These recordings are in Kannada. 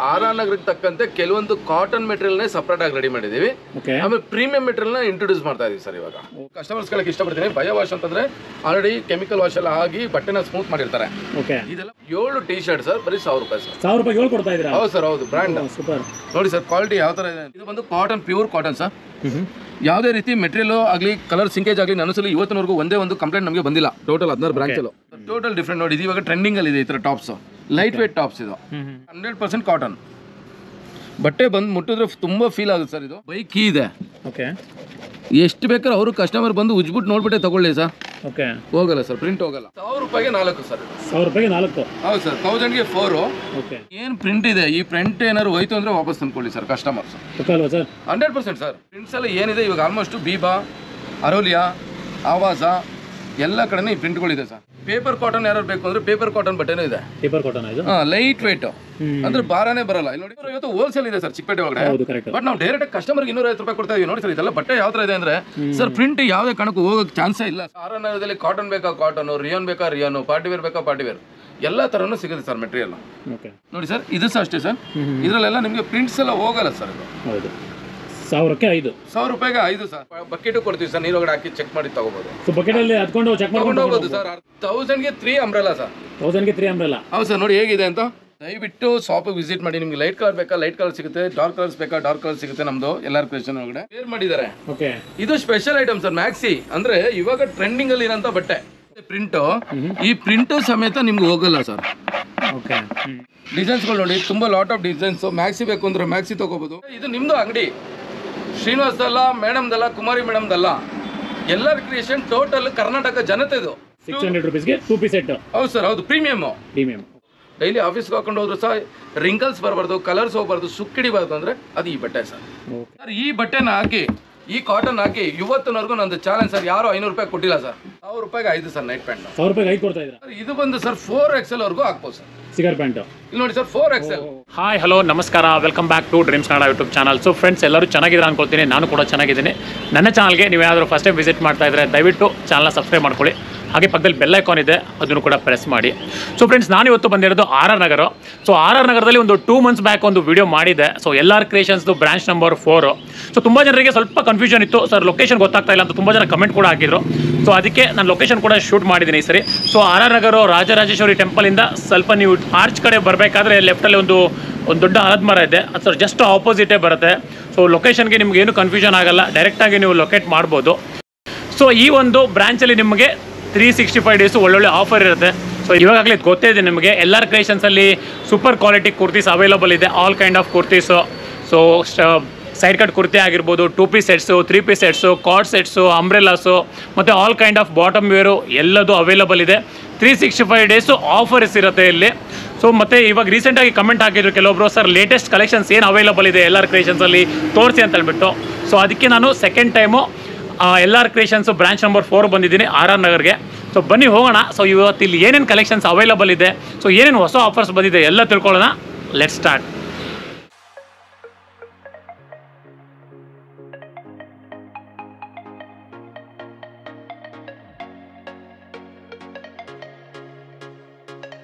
ಆರ್.ಆರ್. ನಗರಕ್ಕೆ ತಕ್ಕಂತೆ ಕೆಲವೊಂದು ಕಾಟನ್ ಮೆಟೀರಿಯಲ್ ನೇ ಸಪರೇಟ್ ಆಗಿ ರೆಡಿ ಮಾಡಿದೀವಿ. ಆಮೇಲೆ ಪ್ರೀಮಿಯಂ ಮೆಟೀರಿಯಲ್ ನ ಇಂಟ್ರೊಡ್ಯೂಸ್ ಮಾಡ್ತಾ ಇದೀವಿ ಸರ್. ಇವಾಗ ಕಸ್ಟಮರ್ಸ್ ಗಳಿಗೆ ಇಷ್ಟಪಡ್ತೀನಿ. ಬಯೋ ವಾಶ್ ಅಂತಂದ್ರೆ ಆಲ್ರೆಡಿ ಕೆಮಿಕಲ್ ವಾಶ್ ಎಲ್ಲ ಆಗಿ ಬಟ್ಟೆನ ಸ್ಮೂತ್ ಮಾಡಿರ್ತಾರೆ. ಇದೆಲ್ಲ 7 ಟಿ ಶರ್ಟ್ ಸರ್, ಬರೀ 1000 ರೂಪಾಯಿ ಸರ್. 1000 ರೂಪಾಯಿ 7 ಕೊಡ್ತಾ ಇದ್ದೀರಾ? ಹೌದು ಸರ್, ಹೌದು. Brand super. ನೋಡಿ ಸರ್, ಕ್ವಾಲಿಟಿ ಯಾವ ತರ ಇದೆ. ಇದು ಬಂದು ಕಾಟನ್, ಪ್ಯೂರ್ ಕಾಟನ್ ಸರ್. ಯಾವುದೇ ರೀತಿ ಮೆಟೀರಿಯಲ್ ಆಗಲಿ, ಕಲರ್ ಸಿಂಕೇಜ್ ಆಗಲಿ ನನಸಲು ಇವತ್ತಿನವರೆಗೂ ಒಂದೇ ಒಂದು ಕಂಪ್ಲೇಂಟ್ ನಮಗೆ ಬಂದಿಲ್ಲ. ಟೋಟಲ್ 16 ಬ್ರಾಂಚ್ ಅಲ್ಲೂ ಟೋಟಲ್ ಡಿಫ್ರೆಂಟ್. ನೋಡಿ, ಇದು ಇವಾಗ ಟ್ರೆಂಡಿಂಗ್ ಅಲ್ಲಿ ಇದೆ ಈ ತರ ಟಾಪ್ಸ್, ಲೈಟ್ ವೇಟ್ ಟಾಪ್ಸ್. ಇದು 100% ಕಾಟನ್. ಬಟ್ಟೆ ಬಂದು ಮುಟ್ಟಿದ್ರೆ ತುಂಬಾ ಫೀಲ್ ಆಗುತ್ತೆ ಸರ್. ಇದು ಬೈ ಕೀ ಇದೆ. ಓಕೆ, ಎಷ್ಟು ಬೇಕಾದ್ರೆ ಅವರು ಕಸ್ಟಮರ್ ಬಂದು ಉಜ್ಬಿಟ್ಟು ನೋಡ್ಬಿಟ್ಟೆ ತಗೊಳ್ಳಿ ಸರ್. ಓಕೆ, ಹೋಗಲ್ಲ ಸರ್, ಪ್ರಿಂಟ್ ಹೋಗಲ್ಲ. 1000 ರೂಪಾಯಿಗೆ 4 ಸರ್. 1000 ರೂಪಾಯಿಗೆ 4. ಹೌದು ಸರ್, 1000ಗೆ 4. ಓಕೆ, ಏನು ಪ್ರಿಂಟ್ ಇದೆ, ಈ ಪ್ರಿಂಟ್ ಏನಾದ್ರು ಹೋಯ್ತು ಅಂದ್ರೆ ವಾಪಸ್ ತಂದ್ಕೊಳ್ಳಿ ಸರ್ ಕಸ್ಟಮರ್ಸ್. ಅಲ್ವಾ ಸರ್? 100% ಸರ್. ಪ್ರಿಂಟ್ಸ್ ಎಲ್ಲ ಏನಿದೆ ಇವಾಗ ಆಲ್ಮೋಸ್ಟ್ ಬೀಬಾ, ಅರೋಲಿಯಾ, ಆವಾಜ ಎಲ್ಲ ಕಡೆನೇ ಈ ಪ್ರಿಂಟ್ಗಳಿದೆ ಸರ್. ಪೇಪರ್ ಕಾಟನ್ ಯಾರು ಬೇಕು ಅಂದ್ರೆ ಪೇಪರ್ ಕಾಟನ್ ಬಟ್ಟೆನೂ ಇದೆ. ಪೇಪರ್ ಕಾಟನ್ ಇದು ಲೈಟ್ ವೇಟ್ ಅಂದ್ರೆ ಭಾರನೇ ಬರಲ್ಲ. ಇಲ್ಲಿ ನೋಡಿ, ಇವತ್ತು ಹೋಲ್ಸೇಲ್ ಇದೆ ಸರ್ ಚಿಕ್ಕಪೇಟೆ ಒಳಗಡೆ. ಬಟ್ ನಾವು ಡೈರೆಕ್ಟ್ ಕಸ್ಟಮರ್ಗೆ 250 ರೂಪಾಯಿ ಕೊಡ್ತಾ ಇದೀವಿ. ನೋಡಿ ಸರ್, ಇದೆಲ್ಲ ಬಟ್ಟೆ ಯಾವ ತರ ಇದೆ ಅಂದ್ರೆ ಸರ್, ಪ್ರಿಂಟ್ ಯಾವುದೇ ಕಾರಣಕ್ಕೂ ಹೋಗೋಕೆ ಚಾನ್ಸೇ ಇಲ್ಲ. ಆರ್.ಆರ್. ನಗರದಲ್ಲಿ ಕಾಟನ್ ಬೇಕಾ ಕಾಟನ್, ರಿಯಾನ್ ಬೇಕಾ ರಿಯಾನು, ಪಾರ್ಟಿ ವೇರ್ ಬೇಕಾ ಪಾರ್ಟಿ ವೇರ್, ಎಲ್ಲ ತರನು ಸಿಗುತ್ತೆ ಸರ್ ಮೆಟೀರಿಯಲ್. ನೋಡಿ ಸರ್, ಇದು ಸಹ ಅಷ್ಟೇ ಸರ್. ಇದರಲ್ಲೆಲ್ಲ ನಿಮಗೆ ಪ್ರಿಂಟ್ಸ್ ಎಲ್ಲ ಹೋಗಲ್ಲ ಸರ್. ಇದು ಹೌದು, 1000ಕ್ಕೆ 5. 1000 ರೂಪಾಯಿಗೆ 5 ಸರ್. ಬಕೆಟ್ ಕೊಡ್ತೀವಿ ಸರ್, ನೀರೊಳಗಡೆ ಹಾಕಿ ಚೆಕ್ ಮಾಡಿ ತಗೋಬಹುದು. ಸೊ ಬಕೆಟ್ ಅಲ್ಲಿ ಹತ್ಕೊಂಡು ಚೆಕ್ ಮಾಡ್ಕೊಂಡು ಹೋಗೋದು ಸರ್. 1000ಗೆ 3 ಅಂಬ್ರೆಲಾ ಸರ್. 1000ಗೆ 3 ಅಂಬ್ರೆಲಾ. ಹೌದು ಸರ್, ನೋಡಿ ಹೇಗಿದೆ ಅಂತ. ದಯವಿಟ್ಟು ಶಾಪ್ ವಿಸಿಟ್ ಮಾಡಿ. ನಿಮ್ಗೆ ಲೈಟ್ ಕಲರ್ ಬೇಕಾ ಲೈಟ್ ಕಲರ್ ಸಿಗುತ್ತೆ, ಡಾರ್ಕ್ ಕಲರ್ಸ್ ಬೇಕಾ ಡಾರ್ಕ್ ಕಲರ್ ಸಿಗುತ್ತೆ. ನಮ್ದು ಎಲ್ಲಾರ್ ಕ್ರಿಯೇಷನ್ ಒಳಗಡೆ ವೇರ್ ಮಾಡಿದ್ದಾರೆ. ಓಕೆ, ಇದು ಸ್ಪೆಷಲ್ ಐಟಮ್ ಸರ್. ಮ್ಯಾಕ್ಸಿ ಅಂದ್ರೆ ಇವಾಗ ಟ್ರೆಂಡಿಂಗ್ ಅಲ್ಲಿ ಇರೋಂತ ಬಟ್ಟೆ. ಪ್ರಿಂಟ್, ಈ ಪ್ರಿಂಟ್ ಸಮೇತ ನಿಮ್ಗೆ ಹೋಗಲ್ಲ ಸರ್. ಓಕೆ, ಡಿಸೈನ್ಸ್ಗಳು ನೋಡಿ, ತುಂಬಾ ಲಾಟ್ ಆಫ್ ಡಿಸೈನ್ಸ್. ಮ್ಯಾಕ್ಸಿ ಬೇಕು ಅಂದ್ರೆ ಮ್ಯಾಕ್ಸಿ ತಗೋಬಹುದು. ಇದು ನಿಮ್ದು ಅಂಗಡಿ ಶ್ರೀನಿವಾಸದಲ್ಲ, ಮೇಡಮ್ದಲ್ಲ, ಕುಮಾರಿ ಮೇಡಮ್ದಲ್ಲ, ಎಲ್ಲರ ಕ್ರಿಯೇಷನ್ ಟೋಟಲ್ ಕರ್ನಾಟಕ ಜನತೆದು. 600 ರೂಪೀಸ್ಗೆ 2 ಪೀಸ್ ಸೆಟ್. ಹೌದು ಸರ್, ಹೌದು. ಪ್ರೀಮಿಯಮ್. ಡೈಲಿ ಆಫೀಸ್ಗೆ ಹಾಕೊಂಡು ಹೋದ್ರು ಸಹ ರಿಂಕಲ್ಸ್ ಬರಬಾರ್ದು, ಕಲರ್ಸ್ ಹೋಗ್ಬಾರ್ದು, ಸುಕ್ಕಿಡಿಬಾರ್ದು ಅಂದ್ರೆ ಅದು ಈ ಬಟ್ಟೆ ಸರ್. ಸರ್, ಈ ಬಟ್ಟೆನ ಹಾಕಿ, ಈ ಕಾಟನ್ ಹಾಕಿ ಇವತ್ತಿನವರೆಗೂ ನಂದು ಚಾಲೆಂಜ್ ಸರ್. ಯಾರು 500 ರೂಪಾಯಿ ಕೊಟ್ಟಿಲ್ಲ ಸರ್. 1000 ರೂಪಾಯಿಗೆ 5 ಸರ್ ನೈಟ್ ಪ್ಯಾಂಟ್. 1000 ರೂಪಾಯಿಗೆ 5 ಕೊಡ್ತಾ ಇದ್ದೀರಾ? ಇದು ಬಂದು ಸರ್ 4XL ವರೆಗೂ ಹಾಕ್ಬೋದು ಸರ್. ಸಿಗರ್ ಪ್ಯಾಂಟ್ ಇಲ್ಲಿ ನೋಡಿ ಸರ್, 4XL. ಹಾಯ್, ಹಲೋ, ನಮಸ್ಕಾರ. Welcome back to dreams Kannada YouTube channel. So friends, ಎಲ್ಲರೂ ಚೆನ್ನಾಗಿದ್ದೀರಾ ಅನ್ಕೊಳ್ತೀನಿ. ನಾನು ಕೂಡ ಚೆನ್ನಾಗಿದ್ದೀನಿ. ನನ್ನ ಚಾನಲ್ಗೆ ನೀವು ಯಾರಾದರೂ ಫಸ್ಟ್ ಟೈಮ್ ವಿಸಿಟ್ ಮಾಡ್ತಾ ಇದ್ದರೆ ದಯವಿಟ್ಟು ಚಾನಲ್ನ ಸಬ್ಸ್ಕ್ರೈಬ್ ಮಾಡ್ಕೊಳ್ಳಿ. ಹಾಗೆ ಪಕ್ಕದಲ್ಲಿ ಬೆಲ್ ಐಕಾನ್ ಇದೆ, ಅದನ್ನು ಕೂಡ ಪ್ರೆಸ್ ಮಾಡಿ. ಸೊ ಫ್ರೆಂಡ್ಸ್, ನಾನು ಇವತ್ತು ಬಂದಿರೋದು ಆರ್.ಆರ್. ನಗರ. So RR. ನಗರದಲ್ಲಿ ಒಂದು 2 ಮಂತ್ಸ್ ಬ್ಯಾಕ್ ಒಂದು ವಿಡಿಯೋ ಮಾಡಿದೆ. ಸೊ ಎಲ್ಲಾರ್ ಕ್ರಿಯೇಷನ್ಸ್ದು ಬ್ರಾಂಚ್ ನಂಬರ್ 4. ಸೊ ತುಂಬ ಜನರಿಗೆ ಸ್ವಲ್ಪ ಕನ್ಫ್ಯೂಷನ್ ಇತ್ತು ಸರ್, ಲೊಕೇಶನ್ ಗೊತ್ತಾಗ್ತಾ ಇಲ್ಲ ಅಂತ ತುಂಬ ಜನ ಕಮೆಂಟ್ ಕೂಡ ಹಾಕಿದ್ರು. ಸೊ ಅದಕ್ಕೆ ನಾನು ಲೊಕೇಶನ್ ಕೂಡ ಶೂಟ್ ಮಾಡಿದ್ದೀನಿ ಈ ಸರಿ. So RR. ನಗರ ರಾಜರಾಜೇಶ್ವರಿ ಟೆಂಪಲಿಂದ ಸ್ವಲ್ಪ ನೀವು ಆರ್ಚ್ ಕಡೆ ಬರಬೇಕಾದ್ರೆ ಲೆಫ್ಟಲ್ಲಿ ಒಂದು ದೊಡ್ಡ ಆಲದ ಮರ ಇದೆ. ಅದು ಸರ್ ಜಸ್ಟ್ ಆಪೋಸಿಟೇ ಬರುತ್ತೆ. ಸೊ ಲೊಕೇಶನ್ಗೆ ನಿಮ್ಗೆ ಏನು ಕನ್ಫ್ಯೂಷನ್ ಆಗಲ್ಲ, ಡೈರೆಕ್ಟಾಗಿ ನೀವು ಲೊಕೇಟ್ ಮಾಡ್ಬೋದು. ಸೊ ಈ ಒಂದು ಬ್ರಾಂಚಲ್ಲಿ ನಿಮಗೆ 365 ಡೇಸು ಒಳ್ಳೊಳ್ಳೆ ಆಫರ್ ಇರುತ್ತೆ. ಸೊ ಇವಾಗಲೇ ಇದು ಗೊತ್ತೇ ಇದೆ ನಿಮಗೆ. ಎಲ್ಲಾರ್ ಕ್ರಿಯೇಷನ್ಸಲ್ಲಿ ಸೂಪರ್ ಕ್ವಾಲಿಟಿ ಕುರ್ತೀಸ್ ಅವೈಲಬಲ್ ಇದೆ. All kind of kurtis. So side cut kurti ಆಗಿರ್ಬೋದು, 2 piece sets, 3 piece sets, cord sets, umbrellas ಮತ್ತು all kind of bottom wear ಎಲ್ಲದೂ ಅವೈಲಬಲ್ ಇದೆ. 365 ಡೇಸು ಆಫರ್ಸ್ ಇರುತ್ತೆ ಇಲ್ಲಿ. ಸೊ ಮತ್ತು ಇವಾಗ ರೀಸೆಂಟಾಗಿ ಕಮೆಂಟ್ ಹಾಕಿದ್ರು ಕೆಲವೊಬ್ರು, ಸರ್ ಲೇಟೆಸ್ಟ್ ಕಲೆಕ್ಷನ್ಸ್ ಏನು ಅವೈಲಬಲ್ ಇದೆ ಎಲ್ಲಾರ್ ಕ್ರಿಯೇಷನ್ಸಲ್ಲಿ ತೋರಿಸಿ ಅಂತ ಹೇಳ್ಬಿಟ್ಟು. ಸೊ ಅದಕ್ಕೆ ನಾನು ಸೆಕೆಂಡ್ ಟೈಮು ಎಲ್ಲಾರ್ ಕ್ರಿಯೇಷನ್ಸು ಬ್ರಾಂಚ್ ನಂಬರ್ 4 ಬಂದಿದ್ದೀನಿ ಆರ್.ಆರ್. ನಗರ್ಗೆ. ಸೊ ಬನ್ನಿ ಹೋಗೋಣ. ಸೊ ಇವತ್ತು ಇಲ್ಲಿ ಏನೇನು ಕಲೆಕ್ಷನ್ಸ್ ಅವೈಲಬಲ್ ಇದೆ, ಸೊ ಏನೇನು ಹೊಸ ಆಫರ್ಸ್ ಬಂದಿದೆ ಎಲ್ಲ ತಿಳ್ಕೊಳ್ಳೋಣ. Let's start.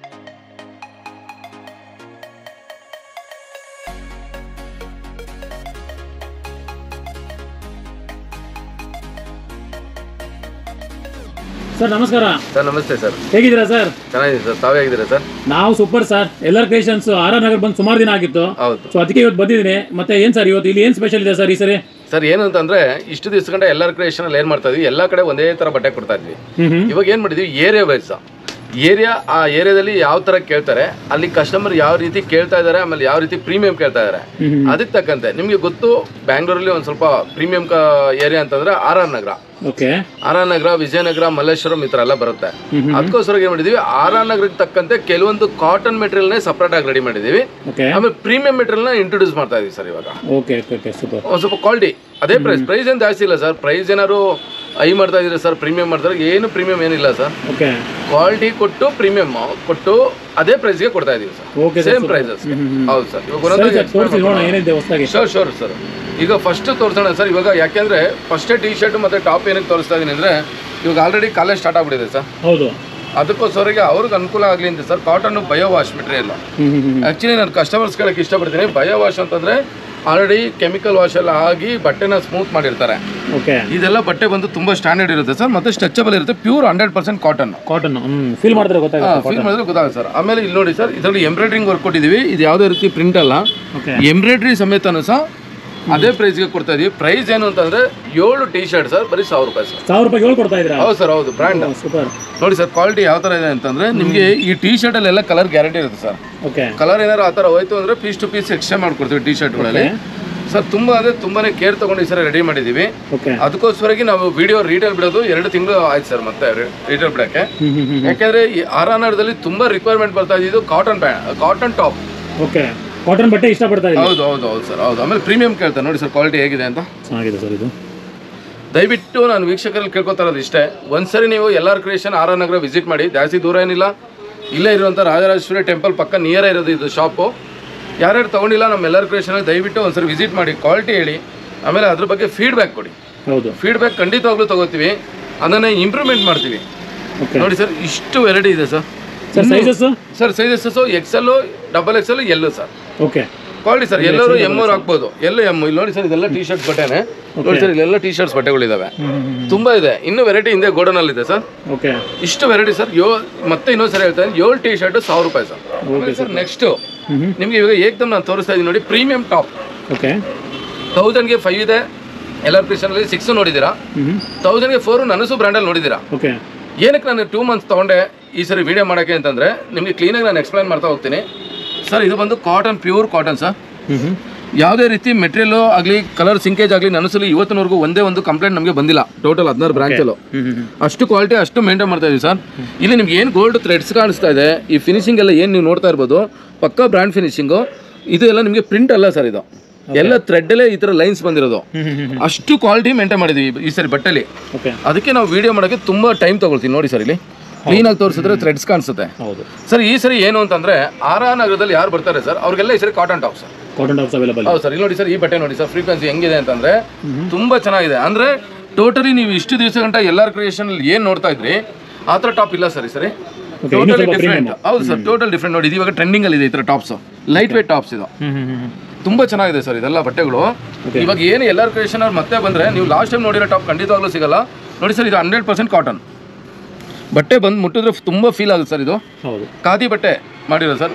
ಸರ್ ನಮಸ್ಕಾರ. ಸರ್ ನಮಸ್ತೆ ಸರ್. ಹೇಗಿದ್ದೀರಾ ಸರ್? ಚೆನ್ನಾಗಿದೆ ಸರ್, ತಾವೇ ಹೇಗಿದ್ದೀರಾ ಸರ್? ನಾವು ಸೂಪರ್ ಸರ್. ಎಲ್ಲಾರ್ ಕ್ರಿಯೇಷನ್ಸ್ ಆರ್.ಆರ್. ನಗರ್ ಬಂದು ಸುಮಾರು ದಿನ ಆಗಿತ್ತು. ಹೌದು. ಸೊ ಅದಕ್ಕೆ ಇವತ್ತು ಬಂದಿದ್ದೀನಿ. ಮತ್ತೆ ಏನ್ ಸರ್ ಇವತ್ತು ಇಲ್ಲಿ ಏನ್ ಸ್ಪೆಷಲ್ ಇದೆ ಸರ್ ಈ ಸರಿ? ಸರ್ ಏನು ಅಂತಂದ್ರೆ, ಇಷ್ಟು ದಿವಸ ಗಂಟೆ ಎಲ್ಲಾರ್ ಕ್ರಿಯೇಷನ್ ಅಲ್ಲಿ ಏನ್ ಮಾಡ್ತಾ ಇದ್ವಿ, ಎಲ್ಲಾ ಕಡೆ ಒಂದೇ ತರ ಬಟ್ಟೆ ಕೊಡ್ತಾ ಇದ್ವಿ. ಇವಾಗ ಏನ್ ಮಾಡಿದ್ವಿ, ಏರಿಯಾ ವೈಸ್ ಆ ಏರಿಯಾದಲ್ಲಿ ಯಾವ ತರ ಕೇಳ್ತಾರೆ, ಅಲ್ಲಿ ಕಸ್ಟಮರ್ ಯಾವ ರೀತಿ ಕೇಳ್ತಾ ಇದಾರೆ, ಆಮೇಲೆ ಯಾವ ರೀತಿ ಪ್ರೀಮಿಯಂ ಕೇಳ್ತಾ ಇದಾರೆ, ಅದಕ್ಕೆ ತಕ್ಕಂತೆ ನಿಮ್ಗೆ ಗೊತ್ತು ಬ್ಯಾಂಗ್ಳೂರಲ್ಲಿ ಒಂದ್ ಸ್ವಲ್ಪ ಪ್ರೀಮಿಯಂ ಏರಿಯಾ ಅಂತಂದ್ರೆ ಆರ್.ಆರ್. ನಗರ. ಆರ್.ಆರ್. ನಗರ, ವಿಜಯನಗರ, ಮಲ್ಲೇಶ್ವರಂ ಈ ತರ ಎಲ್ಲ ಬರುತ್ತೆ. ಅದಕ್ಕೋಸ್ಕರ ಏನ್ ಮಾಡಿದೀವಿ, ಆರ್.ಆರ್. ನಗರಕ್ಕೆ ತಕ್ಕಂತೆ ಕೆಲವೊಂದು ಕಾಟನ್ ಮೆಟೀರಿಯಲ್ ನೇ ಸಪರೇಟ್ ಆಗಿ ರೆಡಿ ಮಾಡಿದೀವಿ. ಆಮೇಲೆ ಪ್ರೀಮಿಯಂ ಮೆಟೀರಿಯಲ್ ನ ಇಂಟ್ರೊಡ್ಯೂಸ್ ಮಾಡ್ತಾ ಇದೀವಿ ಸರ್ ಇವಾಗ. ಒಂದ್ ಸ್ವಲ್ಪ ಕ್ವಾಲಿಟಿ ಅದೇ ಪ್ರೈಸ್ ಏನ್ ಜಾಸ್ತಿ ಇಲ್ಲ ಸರ್. ಪ್ರೈಸ್ ಏನಾದ್ರು ಐ ಮಾಡ್ತಾ ಇದೀರಿ ಸರ್, ಪ್ರೀಮಿಯಂ ಮಾಡ್ತಾರೆ, ಏನು ಪ್ರೀಮಿಯಂ ಏನಿಲ್ಲ ಸರ್. ಕ್ವಾಲಿಟಿ ಕೊಟ್ಟು ಪ್ರೀಮಿಯಂ ಕೊಟ್ಟು ಅದೇ ಪ್ರೈಸ್ಗೆ ಕೊಡ್ತಾ ಇದೀವಿ ಸರ್. Same prices. ಹೌದು ಸರ್. ಇವಾಗ ಶೋರ್ ಸರ್. ಈಗ ಫಸ್ಟ್ ತೋರಿಸೋಣ ಸರ್. ಇವಾಗ ಯಾಕೆಂದ್ರೆ ಫಸ್ಟ್ ಟಿ ಶರ್ಟ್ ಮತ್ತೆ ಟಾಪ್ ಏನಕ್ಕೆ ತೋರಿಸ್ತಾ ಇದೀನಿ ಅಂದ್ರೆ, ಇವಾಗ ಆಲ್ರೆಡಿ ಕಾಲೇಜ್ ಸ್ಟಾರ್ಟ್ ಆಗ್ಬಿಟ್ಟಿದೆ ಸರ್. ಹೌದು. ಅದಕ್ಕೋಸ್ಕರ ಅವ್ರಿಗೆ ಅನುಕೂಲ ಆಗಲಿ ಅಂತ sir cotton bio wash material. Actually ನಾನು ಕಸ್ಟಮರ್ಸ್ ಕೇಳಕ್ಕೆ ಇಷ್ಟಪಡ್ತೀನಿ. ಬಯೋ ವಾಶ್ ಅಂತಂದರೆ ಆಲ್ರೆಡಿ ಕೆಮಿಕಲ್ ವಾಶ್ ಎಲ್ಲ ಆಗಿ ಬಟ್ಟೆನ ಸ್ಮೂತ್ ಮಾಡಿರ್ತಾರೆ. ಇದೆಲ್ಲ ಬಟ್ಟೆ ಬಂದು ತುಂಬ ಸ್ಟ್ಯಾಂಡರ್ಡ್ ಇರುತ್ತೆ ಸರ್, ಮತ್ತು ಸ್ಟ್ರೆಚಬಲ್ ಇರುತ್ತೆ. Pure 100% cotton. ಫೀಲ್ ಮಾಡಿದ್ರೆ ಗೊತ್ತಾಗುತ್ತೆ ಸರ್. ಆಮೇಲೆ ಇಲ್ಲಿ ನೋಡಿ ಸರ್, ಇದರಲ್ಲಿ ಎಂಬ್ರಾಯ್ಡ್ರಿಂಗ್ ವರ್ಕ್ ಕೊಟ್ಟಿದ್ದೀವಿ. ಇದು ಯಾವುದೇ ರೀತಿ ಪ್ರಿಂಟ್ ಅಲ್ಲ, ಎಂಬ್ರಾಯ್ಡ್ರಿ ಸಮೇತನೂ ಸಹ ಅದೇ ಪ್ರೈಸ್ಗೆ ಕೊಡ್ತಾ ಇದೀವಿ. ಪ್ರೈಸ್ ಏನು ಅಂತಂದ್ರೆ 7 ಟಿ ಶರ್ಟ್ ಸರ್ ಬರೀ 1000 ರೂಪಾಯಿ ಸರ್. 1000 ರೂಪಾಯಿ ಕೊಡ್ತಾ ಇದ್ದೀರಾ? ಹೌದು ಸರ್, ಹೌದು. ಬ್ರ್ಯಾಂಡ್ ನೋಡಿ ಸರ್, ಕ್ವಾಲಿಟಿ ಯಾವ ಥರ ಇದೆ ಅಂತಂದ್ರೆ ನಿಮಗೆ ಈ ಟಿ ಶರ್ಟ್ ಅಲ್ಲೆಲ್ಲ ಕಲರ್ ಗ್ಯಾರಂಟಿ ಇರುತ್ತೆ ಸರ್. ಕಲರ್ ಏನಾದ್ರು ಆ ಥರ ಹೋಯ್ತು ಅಂದ್ರೆ ಪೀಸ್ ಟು ಪೀಸ್ ಎಕ್ಸ್ಚೇಂಜ್ ಮಾಡ್ಕೊಡ್ತೀವಿ ಟಿ ಶರ್ಟ್ಗಳಲ್ಲಿ ಸರ್. ತುಂಬಾನೇ ಕೇರ್ ತಗೊಂಡು ಈ ಸರಿ ರೆಡಿ ಮಾಡಿದ್ದೀವಿ. ಅದಕ್ಕೋಸ್ಕರವಾಗಿ ನಾವು ವಿಡಿಯೋ ರೀಟೇಲ್ ಬಿಡೋದು 2 ತಿಂಗಳು ಆಯ್ತು ಸರ್, ಮತ್ತೆ ರೀಟೇಲ್ ಬಿಡೋಕ್ಕೆ. ಯಾಕೆಂದ್ರೆ ಈ ಆರಾನಗರದಲ್ಲಿ ತುಂಬಾ ರಿಕ್ವೈರ್ಮೆಂಟ್ ಬರ್ತಾ ಇದ್ದು ಕಾಟನ್ ಟಾಪ್. ಕಾಟನ್ ಬಟ್ಟೆ ಇಷ್ಟಪಡ್ತಾ ಇದ್ದೀನಿ. ಹೌದು ಸರ್, ಹೌದು. ಆಮೇಲೆ ಪ್ರೀಮಿಯಂ ಕೇಳ್ತಾರೆ ನೋಡಿ ಸರ್, ಕ್ವಾಲಿಟಿ ಹೇಗಿದೆ ಅಂತ. ಚೆನ್ನಾಗಿದೆ ಸರ್ ಇದು. ದಯವಿಟ್ಟು ನಾನು ವೀಕ್ಷಕರಲ್ಲಿ ಕೇಳ್ಕೊತಾ ಇರೋದು ಇಷ್ಟೇ, ಒಂದ್ಸರಿ ನೀವು LR ಕ್ರಿಯೇಷನ್ ಆರಾನಗರ ವಿಸಿಟ್ ಮಾಡಿ. ಜಾಸ್ತಿ ದೂರ ಏನಿಲ್ಲ, ಇಲ್ಲೇ ಇರುವಂಥ ರಾಜರಾಜೇಶ್ವರಿ ಟೆಂಪಲ್ ಪಕ್ಕ ನಿಯರ್ ಇರೋದು ಇದು ಶಾಪು. ಯಾರ್ಯಾರು ತೊಗೊಂಡಿಲ್ಲ ನಮ್ಮ LR ಕ್ರಿಯೇಷನಲ್ಲಿ ದಯವಿಟ್ಟು ಒಂದ್ಸರಿ ವಿಸಿಟ್ ಮಾಡಿ, ಕ್ವಾಲಿಟಿ ಹೇಳಿ, ಆಮೇಲೆ ಅದ್ರ ಬಗ್ಗೆ ಫೀಡ್ಬ್ಯಾಕ್ ಕೊಡಿ. ಹೌದು, ಫೀಡ್ಬ್ಯಾಕ್ ಖಂಡಿತವಾಗ್ಲೂ ತಗೋತೀವಿ, ಅದನ್ನು ಇಂಪ್ರೂವ್ಮೆಂಟ್ ಮಾಡ್ತೀವಿ. ನೋಡಿ ಸರ್, ಇಷ್ಟು ವೆರೈಟಿ ಇದೆ sir. Sizes XL, XXL, L sir. Quality sir, ಎಲ್ಲರೂ M ಹಾಕ್ಬೋದು. M ಇಲ್ಲಿ ನೋಡಿ ಸರ್, ಇದೆಲ್ಲ ಟಿ ಶರ್ಟ್ ಬಟ್ಟೆನೆ. ನೋಡಿ ಸರ್, ಇಲ್ಲೆಲ್ಲ ಟಿ ಶರ್ಟ್ಸ್ ಬಟ್ಟೆಗಳಿದಾವೆ, ತುಂಬಾ ಇದೆ. ಇನ್ನೂ ವೆರೈಟಿ ಹಿಂದೆ ಗೋಡನಲ್ಲಿ ಇದೆ ಸರ್. ಇಷ್ಟು ವೆರೈಟಿ ಸರ್. ಮತ್ತೆ ಇನ್ನೊಂದ್ಸರಿ ಹೇಳ್ತಾ ಇದ್ದೀನಿ, 7 ಟಿ ಶರ್ಟ್ 1000 ರೂಪಾಯಿ ಸರ್. ನೆಕ್ಸ್ಟ್ ನಿಮ್ಗೆ ಇವಾಗ ಏಕದಮ್ ನಾನು ತೋರಿಸ್ತಾ ಇದ್ದೀನಿ ನೋಡಿ, ಪ್ರೀಮಿಯಂ ಟಾಪ್. 1000ಗೆ 5 ಇದೆ, LR ಕ್ರಿಯೇಷನಲ್ಲಿ 6 ನೋಡಿದ್ದೀರಾ. 1000ಗೆ 4 ನನಸು ಬ್ರ್ಯಾಂಡಲ್ಲಿ ನೋಡಿದ್ದೀರಾ. ಏನಕ್ಕೆ ನಾನು 2 ಮಂತ್ಸ್ ತೊಗೊಂಡೆ ಈ ಸರಿ ವಿಡಿಯೋ ಮಾಡೋಕ್ಕೆ ಅಂತಂದರೆ ನಿಮಗೆ ಕ್ಲೀನಾಗಿ ನಾನು ಎಕ್ಸ್ಪ್ಲೈನ್ ಮಾಡ್ತಾ ಹೋಗ್ತೀನಿ ಸರ್. ಇದು ಬಂದು ಕಾಟನ್, ಪ್ಯೂರ್ ಕಾಟನ್ ಸರ್. ಯಾವುದೇ ರೀತಿ ಮೆಟೀರಿಯಲ್ ಆಗಲಿ, ಕಲರ್ ಸಿಂಕೇಜ್ ಆಗಲಿ ನನಸಲಿ ಇವತ್ತಿನವರೆಗೂ ಒಂದೇ ಒಂದು ಕಂಪ್ಲೇಂಟ್ ನಮಗೆ ಬಂದಿಲ್ಲ. ಟೋಟಲ್ 16 ಬ್ರಾಂಚಲ್ಲೂ ಅಷ್ಟು ಕ್ವಾಲಿಟಿ ಅಷ್ಟು ಮೇಂಟೈನ್ ಮಾಡ್ತಾ ಇದೀವಿ ಸರ್. ಇಲ್ಲಿ ನಿಮ್ಗೆ ಏನು ಗೋಲ್ಡ್ ಥ್ರೆಡ್ಸ್ ಕಾಣಿಸ್ತಾ ಇದೆ, ಈ ಫಿನಿಶಿಂಗ್ ಎಲ್ಲ ಏನು ನೀವು ನೋಡ್ತಾ ಇರ್ಬೋದು, ಪಕ್ಕಾ ಬ್ರ್ಯಾಂಡ್ ಫಿನಿಶಿಂಗು. ಇದು ಎಲ್ಲ ನಿಮಗೆ ಪ್ರಿಂಟ್ ಅಲ್ಲ ಸರ್, ಇದು ಎಲ್ಲ ಥ್ರೆಡ್ಡಲ್ಲೇ ಈ ಥರ ಲೈನ್ಸ್ ಬಂದಿರೋದು. ಅಷ್ಟು ಕ್ವಾಲಿಟಿ ಮೇಂಟೈನ್ ಮಾಡಿದ್ದೀವಿ ಈ ಸರಿ ಬಟ್ಟೆಲಿ. ಅದಕ್ಕೆ ನಾವು ವಿಡಿಯೋ ಮಾಡೋಕ್ಕೆ ತುಂಬ ಟೈಮ್ ತೊಗೊಳ್ತೀವಿ. ನೋಡಿ ಸರ್, ಇಲ್ಲಿ ಕ್ಲೀನಾಗಿ ತೋರಿಸಿದ್ರೆ ಥ್ರೆಡ್ಸ್ ಕಾಣಿಸುತ್ತೆ ಸರ್. ಈ ಸರಿ ಏನು ಅಂತಂದ್ರೆ ಆರಾನಗರದಲ್ಲಿ ಯಾರು ಬರ್ತಾರೆ ಸರ್, ಅವ್ರಿಗೆಲ್ಲ ಈ ಸರಿ ಕಾಟನ್ ಟಾಪ್ಸ್ ಅವೈಲೇಬಲ್. ಹೌದು ಸರ್, ಇಲ್ಲಿ ನೋಡಿ ಸರ್, ಈ ಬಟ್ಟೆ ನೋಡಿ ಸರ್, ಫ್ರೀಕ್ವೆನ್ಸಿ ಹೆಂಗಿದೆ ಅಂತಂದ್ರೆ ತುಂಬಾ ಚೆನ್ನಾಗಿದೆ. ಅಂದ್ರೆ ಟೋಟಲಿ ನೀವು ಇಷ್ಟು ದಿವಸ ಗಂಟ LR ಕ್ರಿಯೇಷನ್ ಏನು ನೋಡ್ತಾ ಇದ್ರಿ ಆ ಥರ ಟಾಪ್ ಇಲ್ಲ ಸರ್ ಈ ಸರಿ. Totally different. ಹೌದು ಸರ್, ಟೋಟಲ್ ಡಿಫ್ರೆಂಟ್. ನೋಡಿ, ಇದು ಇವಾಗ ಟ್ರೆಂಡಿಂಗ್ ಅಲ್ಲಿ ಇದೆ ಈ ಥರ ಟಾಪ್ಸ್, ಲೈಟ್ ವೇಟ್ ಟಾಪ್ಸ್. ಇದು ತುಂಬಾ ಚೆನ್ನಾಗಿದೆ ಸರ್ ಇದೆಲ್ಲ ಬಟ್ಟೆಗಳು. ಇವಾಗ ಏನು LR ಕ್ರಿಯೇಷನ್ ಅವ್ರು ಮತ್ತೆ ಬಂದ್ರೆ ನೀವು ಲಾಸ್ಟ್ ಟೈಮ್ ನೋಡಿರೋ ಟಾಪ್ ಖಂಡಿತವಾಗ್ಲೂ ಸಿಗಲ್ಲ. ನೋಡಿ ಸರ್, ಇದು 100% ಕಾಟನ್ ಬಟ್ಟೆ. ಬಂದು ಮುಟ್ಟಿದ್ರೆ ತುಂಬ ಫೀಲ್ ಆಗುತ್ತೆ ಸರ್. ಇದು ಖಾದಿ ಬಟ್ಟೆ ಮಾಡಿರೋದು ಸರ್.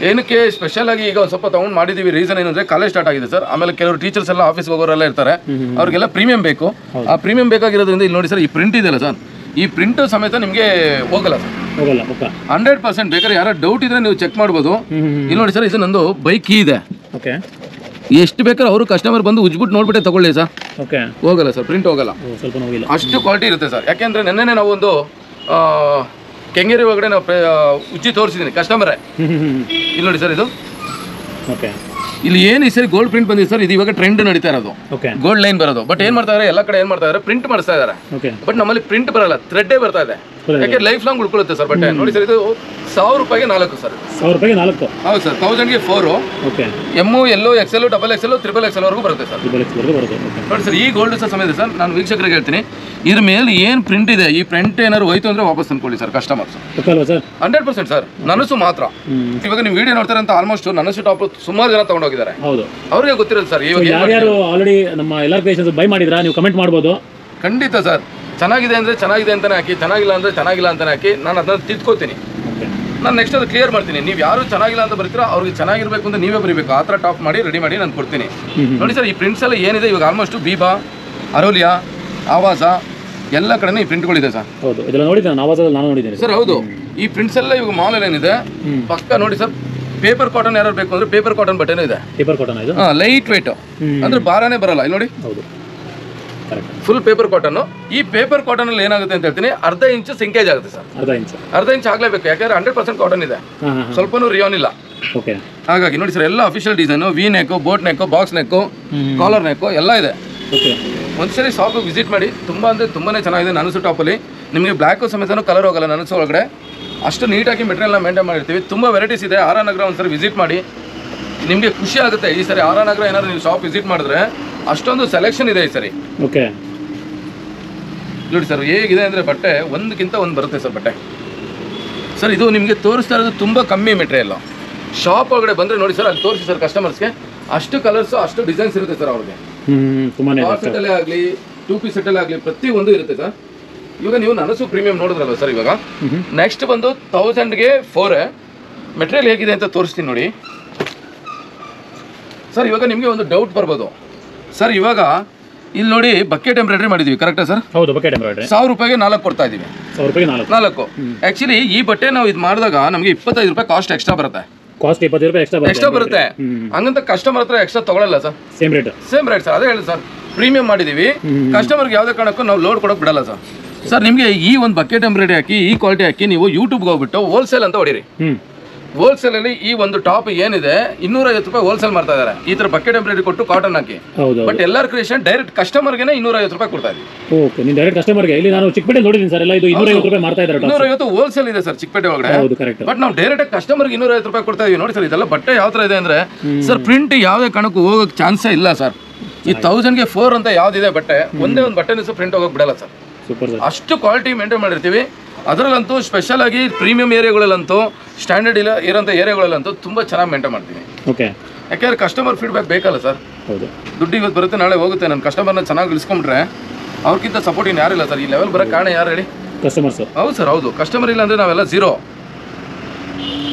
ಏನಕ್ಕೆ ಸ್ಪೆಷಲ್ ಆಗಿ ಈಗ ಒಂದು ಸ್ವಲ್ಪ ತೊಗೊಂಡು ಮಾಡಿದ್ದೀವಿ, ರೀಸನ್ ಏನಂದರೆ ಕಾಲೇಜ್ ಸ್ಟಾರ್ಟ್ ಆಗಿದೆ ಸರ್. ಆಮೇಲೆ ಕೆಲವರು ಟೀಚರ್ಸ್ ಎಲ್ಲ ಆಫೀಸ್ಗೆ ಹೋಗೋರೆಲ್ಲ ಇರ್ತಾರೆ, ಅವ್ರಿಗೆಲ್ಲ ಪ್ರೀಮಿಯಂ ಬೇಕು. ಆ ಪ್ರೀಮಿಯಂ ಬೇಕಾಗಿರೋದ್ರಿಂದ ಇಲ್ಲಿ ನೋಡಿ ಸರ್, ಈ ಪ್ರಿಂಟ್ ಇದೆಯಲ್ಲ ಸರ್, ಈ ಪ್ರಿಂಟ್ ಸಮೇತ ನಿಮಗೆ ಹೋಗಲ್ಲ ಸರ್, 100% ಬೇಕಾದ್ರೆ ಯಾರೋ ಡೌಟ್ ಇದ್ರೆ ನೀವು ಚೆಕ್ ಮಾಡ್ಬೋದು. ಇಲ್ಲಿ ನೋಡಿ ಸರ್, ಇದು ನಂದು ಬೈಕ್ ಕೀ ಇದೆ. ಎಷ್ಟು ಬೇಕಾದ್ರೆ ಅವರು ಕಸ್ಟಮರ್ ಬಂದು ಉಜ್ಬಿಟ್ಟು ನೋಡ್ಬಿಟ್ಟೆ ತಗೊಳ್ಳಿ ಸರ್. ಹೋಗಲ್ಲ ಸರ್, ಪ್ರಿಂಟ್ ಹೋಗಲ್ಲ, ಅಷ್ಟು ಕ್ವಾಲಿಟಿ ಇರುತ್ತೆ ಸರ್. ಯಾಕೆಂದ್ರೆ ನೆನ್ನೆ ನಾವು ಒಂದು ಕೆಂಗೇರಿ ಒಳಗಡೆ ನಾವು ಉಜ್ಜಿ ತೋರಿಸಿದ್ದೀನಿ ಕಸ್ಟಮರೇ. ಇಲ್ಲಿ ನೋಡಿ ಸರ್, ಇದು ಇಲ್ಲಿ ಏನು ಈ ಸರಿ ಗೋಲ್ಡ್ ಪ್ರಿಂಟ್ ಬಂದಿದೆ ಸರ್. ಇದು ಇವಾಗ ಟ್ರೆಂಡ್ ನಡೀತಾ ಇರೋದು, ಗೋಲ್ಡ್ ಲೈನ್ ಬರೋದು. ಬಟ್ ಏನ್ ಮಾಡ್ತಾ ಇದ್ದಾರೆ, ಎಲ್ಲ ಕಡೆ ಏನ್ ಮಾಡ್ತಾ ಇದ್ದಾರೆ, ಪ್ರಿಂಟ್ ಮಾಡಿಸ್ತಾ ಇದ್ದಾರೆ. ಬಟ್ ನಮ್ಮಲ್ಲಿ ಪ್ರಿಂಟ್ ಬರಲ್ಲ, ಥ್ರೆಡ್ಡೇ ಬರ್ತಾ ಇದೆ. ಯಾಕೆ ಲೈಫ್ ಲಾಂಗ್ ಉಳ್ಕೊಳ್ಳುತ್ತೆ ಸರ್ ಬಟ್ಟೆ. ನೋಡಿ ಸರ್, ಇದು 1000 ರೂಪಾಯಿಗೆ 4 ಸರ್. 1000 ರೂಪಾಯಿಗೆ 4. ಹೌದು sir, 1000ಗೆ 4. M, L, XL, XXL, XXL ವರೆಗೂ ಬರುತ್ತೆ ಸರ್. ನೋಡಿ ಸರ್, ಈ ಗೋಲ್ಡ್ ಸಹ ಸಮಯ ಇದೆ ಸರ್. ನಾನು ವೀಕ್ಷಕರಿಗೆ ಹೇಳ್ತೀನಿ, ಇದ್ರ ಮೇಲೆ ಏನು ಪ್ರಿಂಟ್ ಇದೆ, ಈ ಪ್ರಿಂಟ್ ಏನಾದ್ರು ಹೋಯ್ತು ಅಂದ್ರೆ ವಾಪಸ್ ತಂದ್ಕೊಳ್ಳಿ ಸರ್ ಕಸ್ಟಮರ್ಸ್. 100% ಸರ್. ನನಸು ಮಾತ್ರ. ಇವಾಗ ನೀವು ವಿಡಿಯೋ ನೋಡ್ತಾರೆ ಅಂತ ಆಲ್ಮೋಸ್ಟ್ ನನಸು ಟಾಪ್ ಸುಮಾರು ಜನ ತಗೊಂಡೋಗಿದ್ದಾರೆ. ಅವ್ರಿಗೆ ಗೊತ್ತಿರೋದು ಸರ್. ಇವಾಗ ಯಾರು ಆಲ್ರೆಡಿ ನಮ್ಮ LR ಕ್ರಿಯೇಷನ್ಸ್ ಬೈ ಮಾಡಿದ್ರಾ, ನೀವು ಕಮೆಂಟ್ ಮಾಡ್ಬೋದು. ಖಂಡಿತ ಸರ್. ಚೆನ್ನಾಗಿದೆ ಅಂದರೆ ಚೆನ್ನಾಗಿದೆ ಅಂತಲೇ ಹಾಕಿ, ಚೆನ್ನಾಗಿಲ್ಲ ಅಂದರೆ ಚೆನ್ನಾಗಿಲ್ಲ ಅಂತಲೇ ಹಾಕಿ. ನಾನು ಅದನ್ನು ತಿದ್ಕೋತೀನಿ. ನಾನು ನೆಕ್ಸ್ಟ್ ಅದು ಕ್ಲಿಯರ್ ಮಾಡ್ತೀನಿ. ನೀವು ಯಾರು ಚೆನ್ನಾಗಿಲ್ಲ ಅಂತ ಬರ್ತೀರಾ, ಅವ್ರಿಗೆ ಚೆನ್ನಾಗಿರ್ಬೇಕು ಅಂತ ನೀವೇ ಬರೀಬೇಕು. ಆ ಥರ ಟಾಪ್ ಮಾಡಿ ರೆಡಿ ಮಾಡಿ ನಾನು ಕೊಡ್ತೀನಿ. ನೋಡಿ ಸರ್, ಈ ಪ್ರಿಂಟ್ಸ್ ಎಲ್ಲ ಏನಿದೆ ಇವಾಗ ಆಲ್ಮೋಸ್ಟ್ ಬೀಬಾ, ಅರೋಲಿಯಾ, ಆವಾಸ ಎಲ್ಲ ಕಡೆನೂ ಈ ಪ್ರಿಂಟ್ಗಳಿದೆ ಸರ್. ಹೌದು, ಇದೆಲ್ಲ ನೋಡಿದ್ದೆ ನಾನು, ಆವಾಸದಲ್ಲಿ ನಾನು ನೋಡಿದ್ದೀನಿ ಸರ್. ಹೌದು, ಈ ಪ್ರಿಂಟ್ಸ್ ಎಲ್ಲ ಇವಾಗ ಮಾಲ್ ಏನಿದೆ ಪಕ್ಕ ನೋಡಿ ಸರ್. ಪೇಪರ್ ಕಾಟನ್ ಯಾರು ಬೇಕು ಅಂದ್ರೆ ಪೇಪರ್ ಕಾಟನ್ ಬಟ್ಟೆನೂ ಇದೆ. ಪೇಪರ್ ಕಾಟನ್ ಇದು ಲೈಟ್ ವೇಟ್ ಅಂದ್ರೆ ಭಾರನೇ ಬರಲ್ಲ. ಇಲ್ಲಿ ನೋಡಿ, ಫುಲ್ ಪೇಪರ್ ಕಾಟನ್. ಈ ಪೇಪರ್ ಕಾಟನ್ ಅಲ್ಲಿ ಏನಾಗುತ್ತೆ ಅಂತ ಹೇಳ್ತೀನಿ, ಅರ್ಧ ಇಂಚು ಸಿಂಕೇಜ್ ಆಗುತ್ತೆ ಸರ್. ಅರ್ಧ ಇಂಚ್ ಆಗ್ಲೇಬೇಕು, ಯಾಕಂದ್ರೆ 100% ಕಾಟನ್ ಇದೆ, ಸ್ವಲ್ಪನೂ ರಿಯೋನ್ ಇಲ್ಲ. ಹಾಗಾಗಿ ನೋಡಿ ಸರ್, ಎಲ್ಲ official design, V neck, boat neck, box neck, collar neck ಎಲ್ಲ ಇದೆ. ಒಂದ್ಸರಿ ಶಾಪ್ ವಿಸಿಟ್ ಮಾಡಿ. ತುಂಬಾ ಅಂದ್ರೆ ತುಂಬಾನೇ ಚೆನ್ನಾಗಿದೆ. ನನಸು ಟಾಪಲ್ಲಿ ನಿಮಗೆ ಬ್ಲ್ಯಾಕ್ ಸಮೇತನೂ ಕಲರ್ ಹೋಗಲ್ಲ. ನನಸು ಒಳಗಡೆ ಅಷ್ಟು ನೀಟಾಗಿ ಮೆಟೀರಿಯಲ್ನ ಮೇಂಟೈನ್ ಮಾಡಿರ್ತೀವಿ. ತುಂಬ ವೆರೈಟೀಸ್ ಇದೆ. ಆರಾನಗರ ಒಂದ್ಸರಿ ವಿಸಿಟ್ ಮಾಡಿ, ನಿಮಗೆ ಖುಷಿ ಆಗುತ್ತೆ. ಈ ಸರಿ ಆರಾನಗರ ಏನಾದ್ರು ನೀವು ಶಾಪ್ ವಿಸಿಟ್ ಮಾಡಿದ್ರೆ ಅಷ್ಟೊಂದು ಸೆಲೆಕ್ಷನ್ ಇದೆ ಈ ಸರಿ. ನೋಡಿ ಸರ್, ಹೇಗಿದೆ ಅಂದರೆ ಬಟ್ಟೆ ಒಂದಕ್ಕಿಂತ ಒಂದು ಬರುತ್ತೆ ಸರ್ ಬಟ್ಟೆ. ಸರ್ ಇದು ನಿಮಗೆ ತೋರಿಸ್ತಾ ಇರೋದು ತುಂಬ ಕಮ್ಮಿ ಮೆಟೀರಿಯಲ್. ಶಾಪ್ ಒಳಗಡೆ ಬಂದರೆ ನೋಡಿ ಸರ್, ಅಲ್ಲಿ ತೋರಿಸಿ ಸರ್ ಕಸ್ಟಮರ್ಸ್ಗೆ. ಅಷ್ಟು ಕಲರ್ಸು ಅಷ್ಟು ಡಿಸೈನ್ಸ್ ಇರುತ್ತೆ ಸರ್ ಅವ್ರಿಗೆ. ಸೆಟ್ಟಲ್ಲೇ ಆಗಲಿ 2 ಪೀಸ್ ಸೆಟ್ಟಲ್ಲೇ ಆಗಲಿ ಪ್ರತಿಯೊಂದು ಇರುತ್ತೆ ಸರ್. ಇವಾಗ ನೀವು ನನಸು ಪ್ರೀಮಿಯಂ ನೋಡಿದ್ರಲ್ವ ಸರ್. ಇವಾಗ ನೆಕ್ಸ್ಟ್ ಬಂದು 1000ಗೆ 4 ಮೆಟೀರಿಯಲ್ ಹೇಗಿದೆ ಅಂತ ತೋರಿಸ್ತೀನಿ ನೋಡಿ ಸರ್. ಇವಾಗ ನಿಮಗೆ ಒಂದು ಡೌಟ್ ಬರ್ಬೋದು ಸರ್, ಇವಾಗ ಇಲ್ಲಿ ನೋಡಿ ಬಕೆಟ್ ಎಂಬ್ರಾಯ್ಡ್ರಿ ಮಾಡಿದ್ವಿ ಕರೆಕ್ಟಾ ಸರ್? ಹೌದು, ಬಕೆಟ್ ಎಂಬ್ರಾಯ್ಡ್ರಿ 1000 ರೂಪಾಯಿಗೆ 4 ಕೊಡ್ತಾ ಇದೀವಿ. 1000 ರೂಪಾಯಿಗೆ 4. ಆಕ್ಚುಲಿ ಈ ಬಟ್ಟೆ ನಾವು ಇದು ಮಾಡಿದಾಗ ನಮಗೆ 25 ರೂಪಾಯಿ ಕಾಸ್ಟ್ ಎಕ್ಸ್ಟ್ರಾ ಬರುತ್ತೆ. ಕಾಸ್ಟ್ 25 ರೂಪಾಯಿ ಎಕ್ಸ್ಟ್ರಾ ಬರುತ್ತೆ. ಹಂಗಂತ ಕಸ್ಟಮರ್ ಹತ್ರ ಎಕ್ಸ್ಟ್ರಾ ತಗೊಳ್ಳಲ್ಲ ಸರ್. Same rate sir. ಅದೇ ಹೇಳಿ ಸರ್, ಪ್ರೀಮಿಯಂ ಮಾಡಿದೀವಿ. ಕಸ್ಟಮರ್ಗೆ ಯಾವುದೇ ಕಾರಣಕ್ಕೂ ನಾವು ಲೋಡ್ ಕೊಡೋಕೆ ಬಿಡಲ್ಲ ಸರ್. ಸರ್ ನಿಮಗೆ ಈ ಒಂದು ಬಕೆಟ್ ಎಂಬ್ರಾಯ್ಡ್ರಿ ಹಾಕಿ ಈ ಕ್ವಾಲಿಟಿ ಹಾಕಿ ನೀವು ಯೂಟ್ಯೂಬ್ಗೆ ಹೋಗ್ಬಿಟ್ಟು ಹೋಲ್ಸೇಲ್ ಅಂತ ಹೊಡೀರಿ. ಹೋಲ್ಸೇಲಲ್ಲಿ ಈ ಒಂದು ಟಾಪ್ ಏನಿದೆ 250 ರೂಪಾಯಿ ಹೋಲ್ಸೇಲ್ ಮಾಡ್ತಾ ಇದ್ದಾರೆ. ಈ ತರ ಬಕೆಟ್ ಎಂಬ್ರಾಯ್ಡ್ರಿ ಕೊಟ್ಟು ಕಾಟನ್ ಹಾಕಿ. ಬಟ್ ಎಲ್ಲಾರ್ ಕ್ರಿಯೇಷನ್ ಡೈರೆಕ್ಟ್ ಕಸ್ಟಮರ್ಗೆ 250 ರೂಪಾಯಿ ಕೊಡ್ತಾ ಇದ್ದೀವಿ. ಓಕೆ, ನೀವು ಡೈರೆಕ್ಟ್ ಕಸ್ಟಮರ್ಗೆ. ಇಲ್ಲಿ ನಾನು ಚಿಕ್ಕಪೇಟೆ ನೋಡಿದ್ದೀನಿ ಸರ್, ಎಲ್ಲ ಇದು 250 ರೂಪಾಯಿ ಮಾಡ್ತಾ ಇದ್ದಾರೆ. 250 ಹೋಲ್ಸೇಲ್ ಇದೆ ಸರ್ ಚಿಕ್ಕಪೇಟೆ ಒಳಗಡೆ. ಹೌದು, ಕರೆಕ್ಟ್. ಬಟ್ ನಾವು ಡೈರೆಕ್ಟ್ ಕಸ್ಟಮರ್ಗೆ 250 ರೂಪಾಯಿ ಕೊಡ್ತಾ ಇದೀವಿ. ನೋಡಿ ಸರ್, ಇದೆಲ್ಲ ಬಟ್ಟೆ ಯಾವ ತರ ಇದೆ ಅಂದ್ರೆ ಸರ್, ಪ್ರಿಂಟ್ ಯಾವುದೇ ಕಾರಣಕ್ಕೂ ಹೋಗೋಕೆ ಚಾನ್ಸೇ ಇಲ್ಲ ಸರ್. ಈ 1000ಗೆ 4 ಅಂತ ಯಾವ್ದಿದೆ ಬಟ್ಟೆ, ಒಂದೇ ಒಂದು ಬಟ್ಟೆ ಪ್ರಿಂಟ್ ಹೋಗೋಕೆ ಬಿಡಲ್ಲ ಸರ್. Super sir. ಅಷ್ಟು ಕ್ವಾಲಿಟಿ ಮೇಂಟೈನ್ ಮಾಡಿರ್ತೀವಿ. ಅದರಲ್ಲಂತೂ ಸ್ಪೆಷಲ್ ಆಗಿ ಪ್ರೀಮಿಯಂ ಏರಿಯಾಗಳಲ್ಲಂತೂ ಸ್ಟ್ಯಾಂಡರ್ಡ್ ಇರೋಂಥ ಏರಿಯಾಗಳಲ್ಲಂತೂ ತುಂಬ ಚೆನ್ನಾಗಿ ಮೇಂಟೈನ್ ಮಾಡ್ತೀವಿ. ಓಕೆ, ಯಾಕೆಂದ್ರೆ ಕಸ್ಟಮರ್ ಫೀಡ್ಬ್ಯಾಕ್ ಬೇಕಲ್ಲ ಸರ್. ಹೌದು, ದುಡ್ಡು ಇವತ್ತು ಬರುತ್ತೆ ನಾಳೆ ಹೋಗುತ್ತೆ. ನನ್ನ ಕಸ್ಟಮರ್ನ ಚೆನ್ನಾಗಿ ಇಳಿಸ್ಕೊಂಡ್ರೆ ಅವ್ರಿಗಿಂತ ಸಪೋರ್ಟ್ ಇನ್ನು ಯಾರಿಲ್ಲ ಸರ್. ಈ ಲೆವೆಲ್ ಬರೋಕ್ಕೆ ಕಾರಣ ಯಾರು ಹೇಳಿ? ಕಸ್ಟಮರ್ಸ್. ಹೌದು ಸರ್, ಹೌದು. ಕಸ್ಟಮರ್ ಇಲ್ಲ ಅಂದರೆ ನಾವೆಲ್ಲ ಝೀರೋ.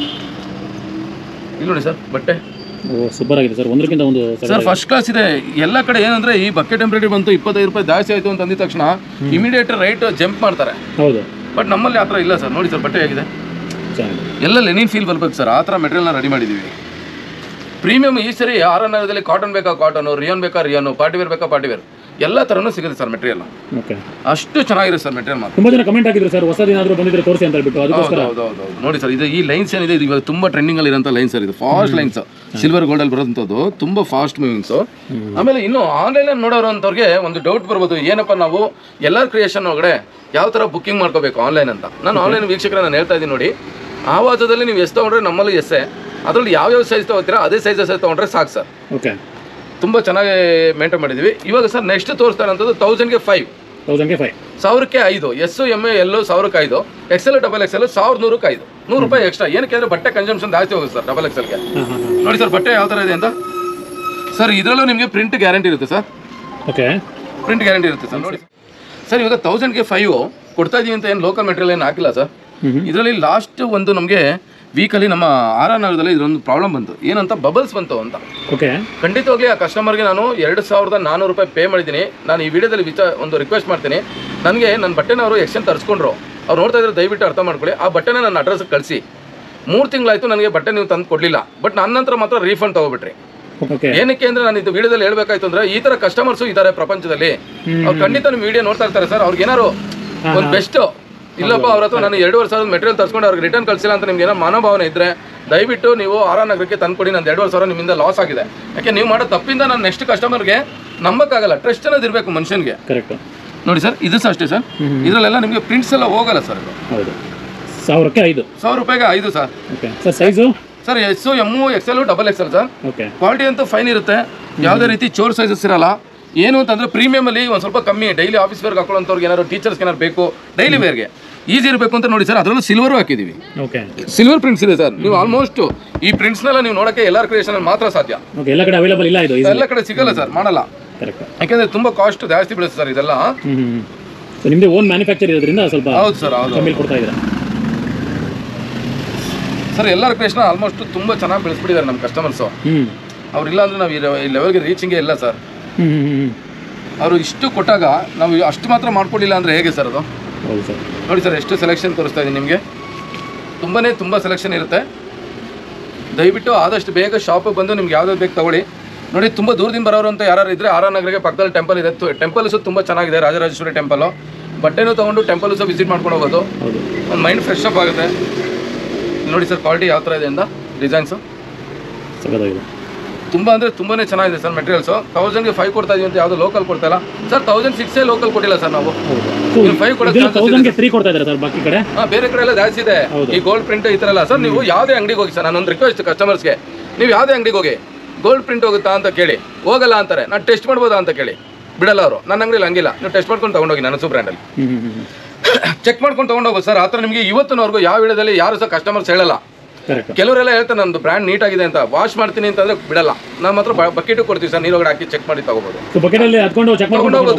ಇಲ್ಲಿ ನೋಡಿ ಸರ್ ಬಟ್ಟೆ ಸೂಪರ್ ಆಗಿದೆ ಸರ್, ಒಂದಕ್ಕಿಂತ ಒಂದು ಸರ್ ಫಸ್ಟ್ ಕ್ಲಾಸ್ ಇದೆ. ಎಲ್ಲ ಕಡೆ ಏನಂದ್ರೆ ಈ ಬಕೆಟ್ ಎಂಬ್ರಾಯ್ಡ್ರಿ ಬಂತು 25 ರೂಪಾಯಿ ಜಾಸ್ತಿ ಆಯಿತು ಅಂತ ಅಂದಿದ ತಕ್ಷಣ ಇಮಿಡಿಯೇಟ್ ರೈಟ್ ಜಂಪ್ ಮಾಡ್ತಾರೆ. ಹೌದು, ಬಟ್ ನಮ್ಮಲ್ಲಿ ಆ ಥರ ಇಲ್ಲ ಸರ್. ನೋಡಿ ಸರ್ ಬಟ್ಟೆ ಹೇಗಿದೆ, ಎಲ್ಲ ಲೆನಿನ್ ಫೀಲ್ ಬರ್ಬೇಕು ಸರ್. ಆ ಥರ ಮೆಟೀರಿಯಲ್ನ ರೆಡಿ ಮಾಡಿದ್ದೀವಿ. ಪ್ರೀಮಿಯಂ ಈ ಸರಿ ಆರನಗರದಲ್ಲಿ ಕಾಟನ್ ಬೇಕಾ ಕಾಟನು, ರಿಯಾನ್ ಬೇಕಾ ರಿಯಾನು, ಪಾರ್ಟಿವೇರ್ ಬೇಕಾ ಪಾರ್ಟಿವೇರ್, ಎಲ್ಲ ಥರನೂ ಸಿಗುತ್ತೆ ಸರ್ ಮೆಟೀರಿಯಲ್. ಓಕೆ, ಅಷ್ಟು ಚೆನ್ನಾಗಿದೆ ಸರ್ ಮೆಟೀರಿಯಲ್. ಮಾತ್ರ ತುಂಬ ಜನ ಕಮೆಂಟ್ ಆಗಿದ್ರು ಸರ್, ಹೊಸದೇನಾದರೂ ಬಂದಿದ್ರೆ ತೋರಿಸಿ ಅಂತ ಹೇಳ್ಬಿಟ್ಟು. ಅದಕ್ಕೋಸ್ಕರ ಹೌದು. ನೋಡಿ ಸರ್, ಇದು ಈ ಲೈನ್ಸ್ ಏನಿದೆ ಇದು ಇವಾಗ ತುಂಬ ಟ್ರೆಂಡಿಂಗಲ್ಲಿ ಇರೋಂಥ ಲೈನ್ ಸರ್. ಇದು ಫಾಸ್ಟ್ ಲೈನ್ಸ್, ಸಿಲ್ವರ್ ಗೋಲ್ಡಲ್ಲಿ ಬರೋಂಥದ್ದು ತುಂಬ ಫಾಸ್ಟ್ ಮೂವಿಂಗ್ಸು. ಆಮೇಲೆ ಇನ್ನು ಆನ್ಲೈನಲ್ಲಿ ನೋಡೋರಂಥವ್ರಿಗೆ ಒಂದು ಡೌಟ್ ಬರ್ಬೋದು, ಏನಪ್ಪ ನಾವು ಎಲ್ಲರ ಕ್ರಿಯೇಷನ್ ಒಳಗಡೆ ಯಾವ ಥರ ಬುಕ್ಕಿಂಗ್ ಮಾಡ್ಕೋಬೇಕು ಆನ್ಲೈನ್ ಅಂತ. ನಾನು ಆನ್ಲೈನ್ ವೀಕ್ಷಕರ ನಾನು ಹೇಳ್ತಾ ಇದ್ದೀನಿ ನೋಡಿ, ಆವಾಜದಲ್ಲಿ ನೀವು ಎಷ್ಟು ತೊಗೊಂಡ್ರೆ ನಮ್ಮಲ್ಲಿ ಎಸ್ಸೆ, ಅದರಲ್ಲಿ ಯಾವ್ಯಾವ ಸೈಜ್ ತೊಗೋತೀರಾ ಅದೇ ಸೈಜ್ ತೊಗೊಂಡ್ರೆ ಸಾಕು ಸರ್. ಓಕೆ, ತುಂಬ ಚೆನ್ನಾಗಿ ಮೇಂಟೈನ್ ಮಾಡಿದ್ದೀವಿ. ಇವಾಗ ಸರ್ ನೆಕ್ಸ್ಟ್ ತೋರಿಸ್ತಾ ಇರೋಂಥದ್ದು 1000ಗೆ 5. 1000ಕ್ಕೆ 5, ಎಸ್ ಎಮ್ ಎಲ್ಲು 1000ಕ್ಕೆ 5, XL ಡಬಲ್ XL 1100ಕ್ಕೆ 5, 100 ರೂಪಾಯಿ ಎಕ್ಸ್ಟ್ರಾ. ಏನಕ್ಕೆ ಅಂದರೆ ಬಟ್ಟೆ ಕನ್ಸಂಪ್ಷನ್ ಜಾಸ್ತಿ ಹೋಗುತ್ತೆ ಸರ್ ಡಬಲ್ XLಗೆ. ನೋಡಿ ಸರ್ ಬಟ್ಟೆ ಯಾವ ಥರ ಇದೆ ಅಂತ ಸರ್. ಇದರಲ್ಲೂ ನಿಮಗೆ ಪ್ರಿಂಟ್ ಗ್ಯಾರಂಟಿ ಇರುತ್ತೆ ಸರ್. ಓಕೆ, ಪ್ರಿಂಟ್ ಗ್ಯಾರಂಟಿ ಇರುತ್ತೆ ಸರ್. ನೋಡಿ ಸರ್, ಇವಾಗ 1000ಗೆ 5 ಕೊಡ್ತಾ ಇದೀವಿ ಅಂತ ಏನು ಲೋಕಲ್ ಮೆಟೀರಿಯಲ್ ಏನು ಹಾಕಿಲ್ಲ ಸರ್. ಇದರಲ್ಲಿ ಲಾಸ್ಟ್ ಒಂದು ನಮಗೆ ವೀಕಲ್ಲಿ ನಮ್ಮ ಆರನಗರದಲ್ಲಿ ಇದೊಂದು ಪ್ರಾಬ್ಲಮ್ ಬಂತು. ಏನಂತ ಬಬಲ್ಸ್ ಬಂತು ಅಂತ. ಓಕೆ, ಖಂಡಿತವಾಗ್ಲಿ ಆ ಕಸ್ಟಮರ್ಗೆ ನಾನು 2400 ರೂಪಾಯಿ ಪೇ ಮಾಡಿದ್ದೀನಿ. ನಾನು ಈ ವಿಡಿಯೋದಲ್ಲಿ ಒಂದು ರಿಕ್ವೆಸ್ಟ್ ಮಾಡ್ತೀನಿ, ನನಗೆ ನನ್ನ ಬಟ್ಟೆನ ಅವರು ಎಕ್ಸ್ಚೇಂಜ್ ತರಿಸ್ಕೊಂಡ್ರು. ಅವ್ರು ನೋಡ್ತಾ ಇದ್ರೆ ದಯವಿಟ್ಟು ಅರ್ಥ ಮಾಡ್ಕೊಳ್ಳಿ. ಆ ಬಟ್ಟೆನ ನನ್ನ ಅಡ್ರೆಸ್ಗೆ ಕಳಿಸಿ. 3 ತಿಂಗಳಾಯಿತು ನನಗೆ ಬಟ್ಟೆ ನೀವು ತಂದು ಕೊಡಲಿಲ್ಲ. ಬಟ್ ನನ್ನ ನಂತರ ಮಾತ್ರ ರೀಫಂಡ್ ತೊಗೊಬಿಟ್ರಿ. ಏನಕ್ಕೆ ಅಂದರೆ ನಾನು ಇದು ವಿಡಿಯೋದಲ್ಲಿ ಹೇಳ್ಬೇಕಾಯ್ತು ಅಂದರೆ ಈ ಥರ ಕಸ್ಟಮರ್ಸು ಇದ್ದಾರೆ ಪ್ರಪಂಚದಲ್ಲಿ. ಅವ್ರು ಖಂಡಿತ ನಿಮ್ಮ ವಿಡಿಯೋ ನೋಡ್ತಾ ಇರ್ತಾರೆ ಸರ್. ಅವ್ರಿಗೆ ಏನಾರು ಒಂದು ಬೆಸ್ಟ್ ಇಲ್ಲಪ್ಪ ಅವ್ರ ಹತ್ರ ನಾನು 2,500 ಮೆಟೀರಿಯಲ್ ತರಿಸ್ಕೊಂಡು ಅವ್ರಿಗೆ ರಿಟರ್ನ್ ಕಳಿಸಿಲ್ಲ ಅಂತ ನಿಮ್ಗೆ ಏನೋ ಮನೋಭಾವನೆ ಇದ್ದರೆ ದಯವಿಟ್ಟು ನೀವು ಆರನಗರಕ್ಕೆ ತಂದುಕೊಡಿ. ನಾನು 2,500 ನಿಮ್ಮಿಂದ ಲಾಸ್ ಆಗಿದೆ. ಯಾಕೆ ನೀವು ಮಾಡೋ ತಪ್ಪಿಂದ ನಾನು ನೆಕ್ಸ್ಟ್ ಕಸ್ಟಮರ್ಗೆ ನಂಬಕ್ಕಾಗಲ್ಲ. ಟ್ರಸ್ಟ್ ಅನ್ನೋದು ಇರಬೇಕು ಮನುಷ್ಯನಿಗೆ. ಕರೆಕ್ಟ್. ನೋಡಿ ಸರ್, ಇದು ಸಹ ಅಷ್ಟೇ ಸರ್. ಇದರಲ್ಲೆಲ್ಲ ನಿಮಗೆ ಪ್ರಿಂಟ್ಸ್ ಎಲ್ಲ ಹೋಗಲ್ಲ ಸರ್. ಇದು ಹೌದು, 1000ಕ್ಕೆ 5. 1000 ರೂಪಾಯಿಗೆ 5 sir. Okay sir, size sir S M XL double XL sir. Okay, quality ಅಂತೂ ಫೈನ್ ಇರುತ್ತೆ. ಯಾವುದೇ ರೀತಿ ಚೋರ್ ಸೈಜಸ್ ಇರಲ್ಲ. ಏನು ಅಂತಂದರೆ ಪ್ರೀಮಿಯಮಲ್ಲಿ ಒಂದು ಸ್ವಲ್ಪ ಕಮ್ಮಿ ಡೈಲಿ ಆಫೀಸ್ ವೇರ್ಗೆ ಹಾಕೊಳ್ಳೋಂಥವ್ರಿಗೆ ಏನಾದ್ರು ಟೀಚರ್ಸ್ಗೆ ಏನಾದ್ರು ಬೇಕು ಡೈಲಿ ವೇರ್ಗೆ ಈಸಿ ಇರಬೇಕು ಅಂತ ನೋಡಿ ಸರ್. ಅದರಲ್ಲೂ ಸಿಲ್ವರು ಹಾಕಿದ್ದೀವಿ. ಓಕೆ, ಸಿಲ್ವರ್ ಪ್ರಿಂಟ್ಸ್ ಇದೆ ಸರ್. ನೀವು ಆಲ್ಮೋಸ್ಟ್ ಈ ಪ್ರಿಂಟ್ಸ್ನೆಲ್ಲ ನೀವು ನೋಡೋಕ್ಕೆ ಎಲ್ಲರ ಕ್ರಿಯೇಷನಲ್ಲಿ ಮಾತ್ರ ಸಾಧ್ಯ. ಎಲ್ಲ ಕಡೆ ಅವೈಲೇಬಲ್ ಇಲ್ಲ. ಇದು ಎಲ್ಲ ಕಡೆ ಸಿಗಲ್ಲ ಸರ್, ಮಾಡಲ್ಲ. ಕರೆಕ್ಟ್. ಯಾಕೆಂದರೆ ತುಂಬ ಕಾಸ್ಟ್ ಜಾಸ್ತಿ ಬೀಳುತ್ತೆ ಸರ್ ಇದೆಲ್ಲ. ನಿಮ್ಮದೇ ಓನ್ ಮ್ಯಾನುಫ್ಯಾಕ್ಚರ್ ಇರೋದ್ರಿಂದ ಸ್ವಲ್ಪ ಹೌದು ಸರ್, ಹೌದು ಕಮ್ಮಿ ಕೊಡ್ತಾ ಇದ್ದಾರೆ ಸರ್. ಎಲ್ಲರ ಕ್ರಿಯೇಷನ್ ಆಲ್ಮೋಸ್ಟ್ ತುಂಬ ಚೆನ್ನಾಗಿ ಬೆಳೆಸ್ಬಿಟ್ಟಿದ್ದಾರೆ ನಮ್ಮ ಕಸ್ಟಮರ್ಸು. ಅವ್ರಿಲ್ಲ ಅಂದರೆ ನಾವು ಈ ಲೆವೆಲ್ಗೆ ರೀಚಿಂಗೇ ಇಲ್ಲ ಸರ್. ಅವರು ಇಷ್ಟು ಕೊಟ್ಟಾಗ ನಾವು ಅಷ್ಟು ಮಾತ್ರ ಮಾಡ್ಕೊಡಿಲ್ಲ ಅಂದರೆ ಹೇಗೆ ಸರ್ ಅದು? ಹೌದು ಸರ್. ನೋಡಿ ಸರ್, ಎಷ್ಟು ಸೆಲೆಕ್ಷನ್ ತೋರಿಸ್ತಾ ಇದ್ದೀನಿ ನಿಮಗೆ. ತುಂಬ ಸೆಲೆಕ್ಷನ್ ಇರುತ್ತೆ. ದಯವಿಟ್ಟು ಆದಷ್ಟು ಬೇಗ ಶಾಪಿಗೆ ಬಂದು ನಿಮ್ಗೆ ಯಾವ್ದಾದ್ರು ಬೇಕು ತಗೊಳ್ಳಿ. ನೋಡಿ, ತುಂಬ ದೂರದಿಂದ ಬರೋರು ಅಂತ ಯಾರು ಇದ್ದರೆ ಆರನಗರಿಗೆ ಪಕ್ಕದಲ್ಲಿ ಟೆಂಪಲ್ ಇದೆ. ಟೆಂಪಲ್ಸು ತುಂಬ ಚೆನ್ನಾಗಿದೆ, ರಾಜರಾಜೇಶ್ವರಿ ಟೆಂಪಲು. ಬಟ್ಟೆನೂ ತೊಗೊಂಡು ಟೆಂಪಲ್ ಸಹ ವಿಸಿಟ್ ಮಾಡ್ಕೊಂಡು ಹೋಗೋದು. ಒಂದು ಮೈಂಡ್ ಫ್ರೆಶ್ ಅಪ್ ಆಗುತ್ತೆ. ನೋಡಿ ಸರ್, ಕ್ವಾಲಿಟಿ ಯಾವ ಥರ ಇದೆ ಅಂತ ಡಿಸೈನ್ಸು ತುಂಬ ಅಂದರೆ ತುಂಬಾ ಚೆನ್ನಾಗಿದೆ ಸರ್ ಮೆಟೀರಿಯಲ್ಸು. 1000ಗೆ 5 ಕೊಡ್ತಾ ಇದೀವಿ ಅಂತ ಯಾವುದು ಲೋಕಲ್ ಕೊಡ್ತಾ ಇಲ್ಲ ಸರ್. 1006 ಲೋಕಲ್ ಕೊಟ್ಟಿಲ್ಲ ಸರ್ ನಾವು. 5 ಕೊಡ್ತಾ ಸರ್ ಬಾಕಿ ಕಡೆ. ಬೇರೆ ಕಡೆ ಎಲ್ಲ ಜಾಸ್ತಿ ಇದೆ. ಈ ಗೋಲ್ಡ್ ಪ್ರಿಂಟ್ ಈ ಥರ ಎಲ್ಲ ಸರ್. ನೀವು ಯಾವುದೇ ಅಂಗಡಿಗೆ ಹೋಗಿ ಸರ್, ನಾನೊಂದು ರಿಕ್ವೆಸ್ಟ್ ಕಸ್ಟಮರ್ಸ್ಗೆ, ನೀವು ಯಾವುದೇ ಅಂಗಡಿಗೆ ಹೋಗಿ ಗೋಲ್ಡ್ ಪ್ರಿಂಟ್ ಹೋಗುತ್ತಾ ಅಂತ ಕೇಳಿ. ಹೋಗಲ್ಲ ಅಂತಾರೆ. ನಾನು ಟೆಸ್ಟ್ ಮಾಡ್ಬೋದಾ ಅಂತ ಕೇಳಿ. ಬಿಡಲ್ಲ ಅವರು. ನನ್ನ ಅಂಗಡಿಯಲ್ಲಿ ಹಂಗಿಲ್ಲ, ನೀವು ಟೆಸ್ಟ್ ಮಾಡ್ಕೊಂಡು ತೊಗೊಂಡೋಗಿ ನಾನು ಬ್ರ್ಯಾಂಡಲ್ಲಿ. ಚೆಕ್ ಮಾಡ್ಕೊಂಡು ತೊಗೊಂಡೋಗ್ಬೋದು ಸರ್. ಆ ಥರ ನಿಮಗೆ ಇವತ್ತಿನವರೆಗೂ ಯಾವ ವಿಡಿಯೋದಲ್ಲಿ ಯಾರು ಸಹ ಕಸ್ಟಮರ್ಸ್ ಹೇಳಲ್ಲ. ಕೆಲವರೆಲ್ಲ ಹೇಳ್ತಾರೆ ನಮ್ದು ಬ್ರ್ಯಾಂಡ್ ನೀಟ್ ಆಗಿದೆ ಅಂತ, ವಾಶ್ ಮಾಡ್ತೀನಿ ಅಂತಂದ್ರೆ ಬಿಡಲ್ಲ. ನಮ್ಮ ಹತ್ರ ಬಕೆಟ್ ಕೊಡ್ತೀವಿ ಸರ್, ನೀರೊಳಗಡೆ ಹಾಕಿ ಚೆಕ್ ಮಾಡಿ ತಗೋಬಹುದು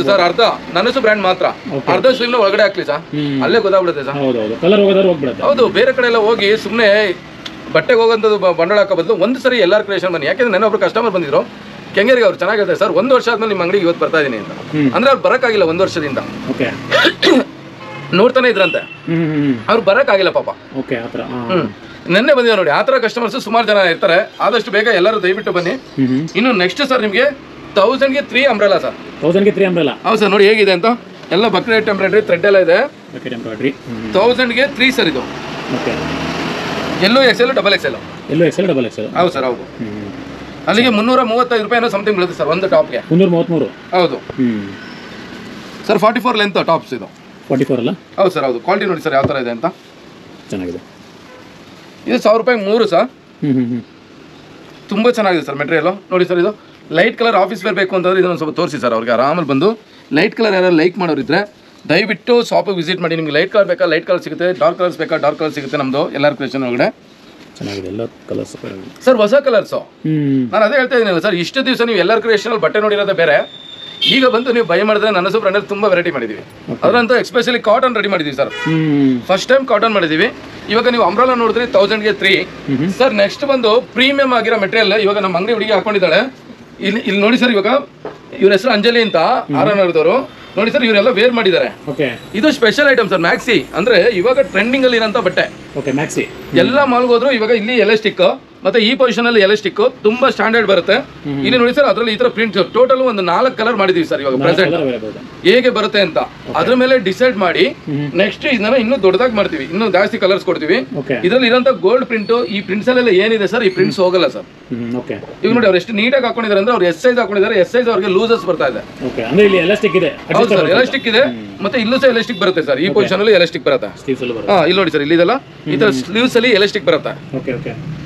ಸರ್. ಅರ್ಧ ನನಸು ಬ್ರ್ಯಾಂಡ್ ಮಾತ್ರ, ಅರ್ಧ ಸ್ಲಿಮ್ನ ಒಳಗಡೆ ಹಾಕ್ಲಿ ಸರ್, ಅಲ್ಲೇ ಗೊತ್ತಾಗ್ಬಿಡುತ್ತೆ ಸರ್. ಹೌದು, ಬೇರೆ ಕಡೆ ಎಲ್ಲ ಹೋಗಿ ಸುಮ್ಮನೆ ಬಟ್ಟೆಗೆ ಹೋಗೋಂಥದ್ದು ಬಂಡವಾಳ ಹಾಕೋ ಬದಲು ಒಂದು ಸರಿ ಎಲ್ಲಾರ್ ಕ್ರಿಯೇಷನ್ ಬನ್ನಿ. ಯಾಕೆಂದ್ರೆ ನನ್ನ ಒಬ್ರು ಕಸ್ಟಮರ್ ಬಂದಿದ್ರು ಕೆಂಗೇರಿಗೆ, ಅವ್ರು ಚೆನ್ನಾಗಿರ್ತಾರೆ ಸರ್, 1 ವರ್ಷ ಆದ್ಮೇಲೆ ನಿಮ್ಮ ಅಂಗಡಿಗೆ ಇವತ್ತು ಬರ್ತಾ ಇದೀನಿ ಅಂತ. ಅಂದ್ರೆ ಅವ್ರು ಬರಕ್ಕಾಗಿಲ್ಲ 1 ವರ್ಷದಿಂದ, ನೋಡ್ತಾನೆ ಇದ್ರಂತೆ, ಅವ್ರು ಬರಕ್ಕಾಗಿಲ್ಲ ಪಾಪ. ನೆನ್ನೆ ಬಂದಿದೆ ನೋಡಿ. ಆ ಥರ ಕಸ್ಟಮರ್ಸ್ ಸುಮಾರು ಜನ ಇರ್ತಾರೆ. ಆದಷ್ಟು ಬೇಗ ಎಲ್ಲರೂ ದಯವಿಟ್ಟು ಬನ್ನಿ. ಇನ್ನು ನೆಕ್ಸ್ಟ್ ಸರ್ ನಿಮಗೆ 1000ಗೆ 3 ಅಂಬ್ರೆಲಾ ಸರ್. 1000ಗೆ 3 ಅಂಬ್ರೆಲಾ. ಹೌದು ಸರ್, ನೋಡಿ ಹೇಗಿದೆ ಅಂತ. ಎಲ್ಲ ಬಕ್ರೇಟ್ ಎಂಬ್ರಾಯ್ಡ್ರಿ ಥ್ರೆಡ್ ಎಲ್ಲ ಇದೆ. 1000ಗೆ 3 ಸರ್ ಇದು. ಎಲ್ಲೋ XL ಡಬಲ್ XL. ಹೌದು ಸರ್, ಹೌದು. ಅಲ್ಲಿಗೆ 335 ರೂಪಾಯಿ ಸಮಥಿಂಗ್ ಬೀಳುತ್ತೆ ಸರ್ ಒಂದು ಟಾಪ್ಗೆ. 333. ಹೌದು ಸರ್. 44 ಲೆಂತ್ ಟಾಪ್ಸ್ ಇದು. 44 ಅಲ್ಲ? ಹೌದು ಸರ್, ಹೌದು. ಕ್ವಾಲಿಟಿ ನೋಡಿ ಸರ್ ಯಾವ ಥರ ಇದೆ ಅಂತ, ಚೆನ್ನಾಗಿದೆ. ಇದು 1000 ರೂಪಾಯಿ 3 ಸರ್. ತುಂಬ ಚೆನ್ನಾಗಿದೆ ಸರ್ ಮೆಟೀರಿಯಲ್. ನೋಡಿ ಸರ್, ಇದು ಲೈಟ್ ಕಲರ್ ಆಫೀಸ್ ವೇರ್ ಬೇಕು ಅಂತಂದ್ರೆ ಇದನ್ನು ಸ್ವಲ್ಪ ತೋರಿಸಿ ಸರ್ ಅವ್ರಿಗೆ. ಆರಾಮಲ್ಲಿ ಬಂದು ಲೈಟ್ ಕಲರ್ ಯಾರು ಲೈಕ್ ಮಾಡೋರಿದ್ರೆ ದಯವಿಟ್ಟು ಶಾಪಿಗೆ ವಿಸಿಟ್ ಮಾಡಿ. ನಿಮ್ಗೆ ಲೈಟ್ ಕಲರ್ ಬೇಕಾ ಲೈಟ್ ಕಲರ್ ಸಿಗುತ್ತೆ, ಡಾರ್ಕ್ ಕಲರ್ಸ್ ಬೇಕಾ ಡಾರ್ಕ್ ಕಲರ್ ಸಿಗುತ್ತೆ. ನಮ್ಮದು ಎಲ್ಲಾರ್ ಕ್ರಿಯೇಷನ್ ಒಳಗಡೆ ಚೆನ್ನಾಗಿದೆ ಎಲ್ಲ ಕಲರ್ಸ್ ಸರ್, ಹೊಸ ಕಲರ್ಸು. ನಾನು ಅದೇ ಹೇಳ್ತಾ ಇದ್ದೀನಲ್ಲ ಸರ್, ಇಷ್ಟು ದಿವಸ ನೀವು ಎಲ್ಲಾರ್ ಕ್ರಿಯೇಷನಲ್ಲಿ ಬಟ್ಟೆ ನೋಡಿರೋದೇ ಬೇರೆ. ಈಗ ಬಂದು ನೀವು ಬೈ ಮಾಡಿದ್ರೆ ನನ್ನ ಬ್ರ್ಯಾಂಡಲ್ಲಿ ತುಂಬಾ ವೆರೈಟಿ ಮಾಡಿದೀವಿ. ಅದರಂತ ಎಸ್ಪೆಷಲಿ ಕಾಟನ್ ರೆಡಿ ಮಾಡಿದೀವಿ ಸರ್. ಫಸ್ಟ್ ಟೈಮ್ ಕಾಟನ್ ಮಾಡಿದೀವಿ. ಇವಾಗ ನೀವು ಅಂಬ್ರೆಲಾ ನೋಡಿದ್ರೆ 1000ಗೆ 3 ಸರ್. ನೆಕ್ಸ್ಟ್ ಬಂದು ಪ್ರೀಮಿಯಂ ಆಗಿರೋ ಮೆಟೀರಿಯಲ್ ಇವಾಗ ನಮ್ಮ ಅಂಗಡಿ ಹುಡುಗಿ ಹಾಕೊಂಡಿದ್ದಾಳೆ. ಇಲ್ಲಿ ನೋಡಿ ಸರ್, ಇವಾಗ ಇವ್ರ ಹೆಸರು ಅಂಜಲಿ ಅಂತ, ಆರನಗರದವರು. ನೋಡಿ ಸರ್, ಇವರೆಲ್ಲ ವೇರ್ ಮಾಡಿದ್ದಾರೆ. ಇದು ಸ್ಪೆಷಲ್ ಐಟಮ್ ಸರ್, ಮ್ಯಾಕ್ಸಿ. ಅಂದ್ರೆ ಇವಾಗ ಟ್ರೆಂಡಿಂಗ್ ಅಲ್ಲಿ ಇರೋಂಥ ಬಟ್ಟೆ. ಮ್ಯಾಕ್ಸಿ ಎಲ್ಲ ಮಾಲ್ಗೆ ಹೋದ್ರು ಇವಾಗ ಇಲ್ಲಿ ಎಲಾಸ್ಟಿಕ್ ಮತ್ತೆ ಈ ಪೊಸಿಷನ್ ಅಲ್ಲಿ ಎಲಾಸ್ಟಿಕ್ ತುಂಬಾ ಸ್ಟ್ಯಾಂಡರ್ಡ್ ಬರುತ್ತೆ. ಇಲ್ಲಿ ನೋಡಿ ಸರ್, ಅದ್ರಲ್ಲಿ ಈ ತರ ಪ್ರಿಂಟ್ ಟೋಟಲ್ ಒಂದು 4 ಕಲರ್ ಮಾಡಿದೀವಿ ಸರ್. ಇವಾಗ ಪ್ರೆಸೆಂಟ್ ಹೇಗೆ ಬರುತ್ತೆ ಅಂತ ಅದ್ರ ಮೇಲೆ ಡಿಸೈಡ್ ಮಾಡಿ ನೆಕ್ಸ್ಟ್ ಇದನ್ನ ಇನ್ನೂ ದೊಡ್ಡದಾಗಿ ಮಾಡ್ತೀವಿ, ಇನ್ನೂ ಜಾಸ್ತಿ ಕಲರ್ಸ್ ಕೊಡ್ತೀವಿ. ಇದ್ರಲ್ಲಿ ಇರೋಂಥ ಗೋಲ್ಡ್ ಪ್ರಿಂಟ್, ಈ ಪ್ರಿಂಟ್ಸ್ ಎಲ್ಲ ಏನಿದೆ ಸರ್, ಈ ಪ್ರಿಂಟ್ಸ್ ಹೋಗಲ್ಲ ಸರ್. ಈಗ ನೋಡಿ ಅವ್ರು ಎಷ್ಟು ನೀಟಾಗಿ ಹಾಕೊಂಡಿದ್ದಾರೆ ಅಂದ್ರೆ, ಅವ್ರು ಎಸ್ ಸೈಜ್ ಹಾಕೊಂಡಿದ್ದಾರೆ. ಎಸ್ ಸೈಜ್ ಅವ್ರಿಗೆ ಲೂಸಸ್ ಬರ್ತಾ ಇದೆ. ಹೌದು ಸರ್, ಎಲಾಸ್ಟಿಕ್ ಇದೆ. ಮತ್ತೆ ಇಲ್ಲೂ ಸಹ ಎಲಾಸ್ಟಿಕ್ ಬರುತ್ತೆ ಸರ್. ಈ ಪೊಸಿಷನ್ ಅಲ್ಲಿ ಎಲಾಸ್ಟಿಕ್ ಬರುತ್ತೆ. ಇಲ್ಲಿ ನೋಡಿ ಸರ್, ಇಲ್ಲಿದೆಲ್ಲ ಈ ತರ ಸ್ಲೀವ್ಸ್ ಅಲ್ಲಿ ಎಲಾಸ್ಟಿಕ್ ಬರುತ್ತೆ.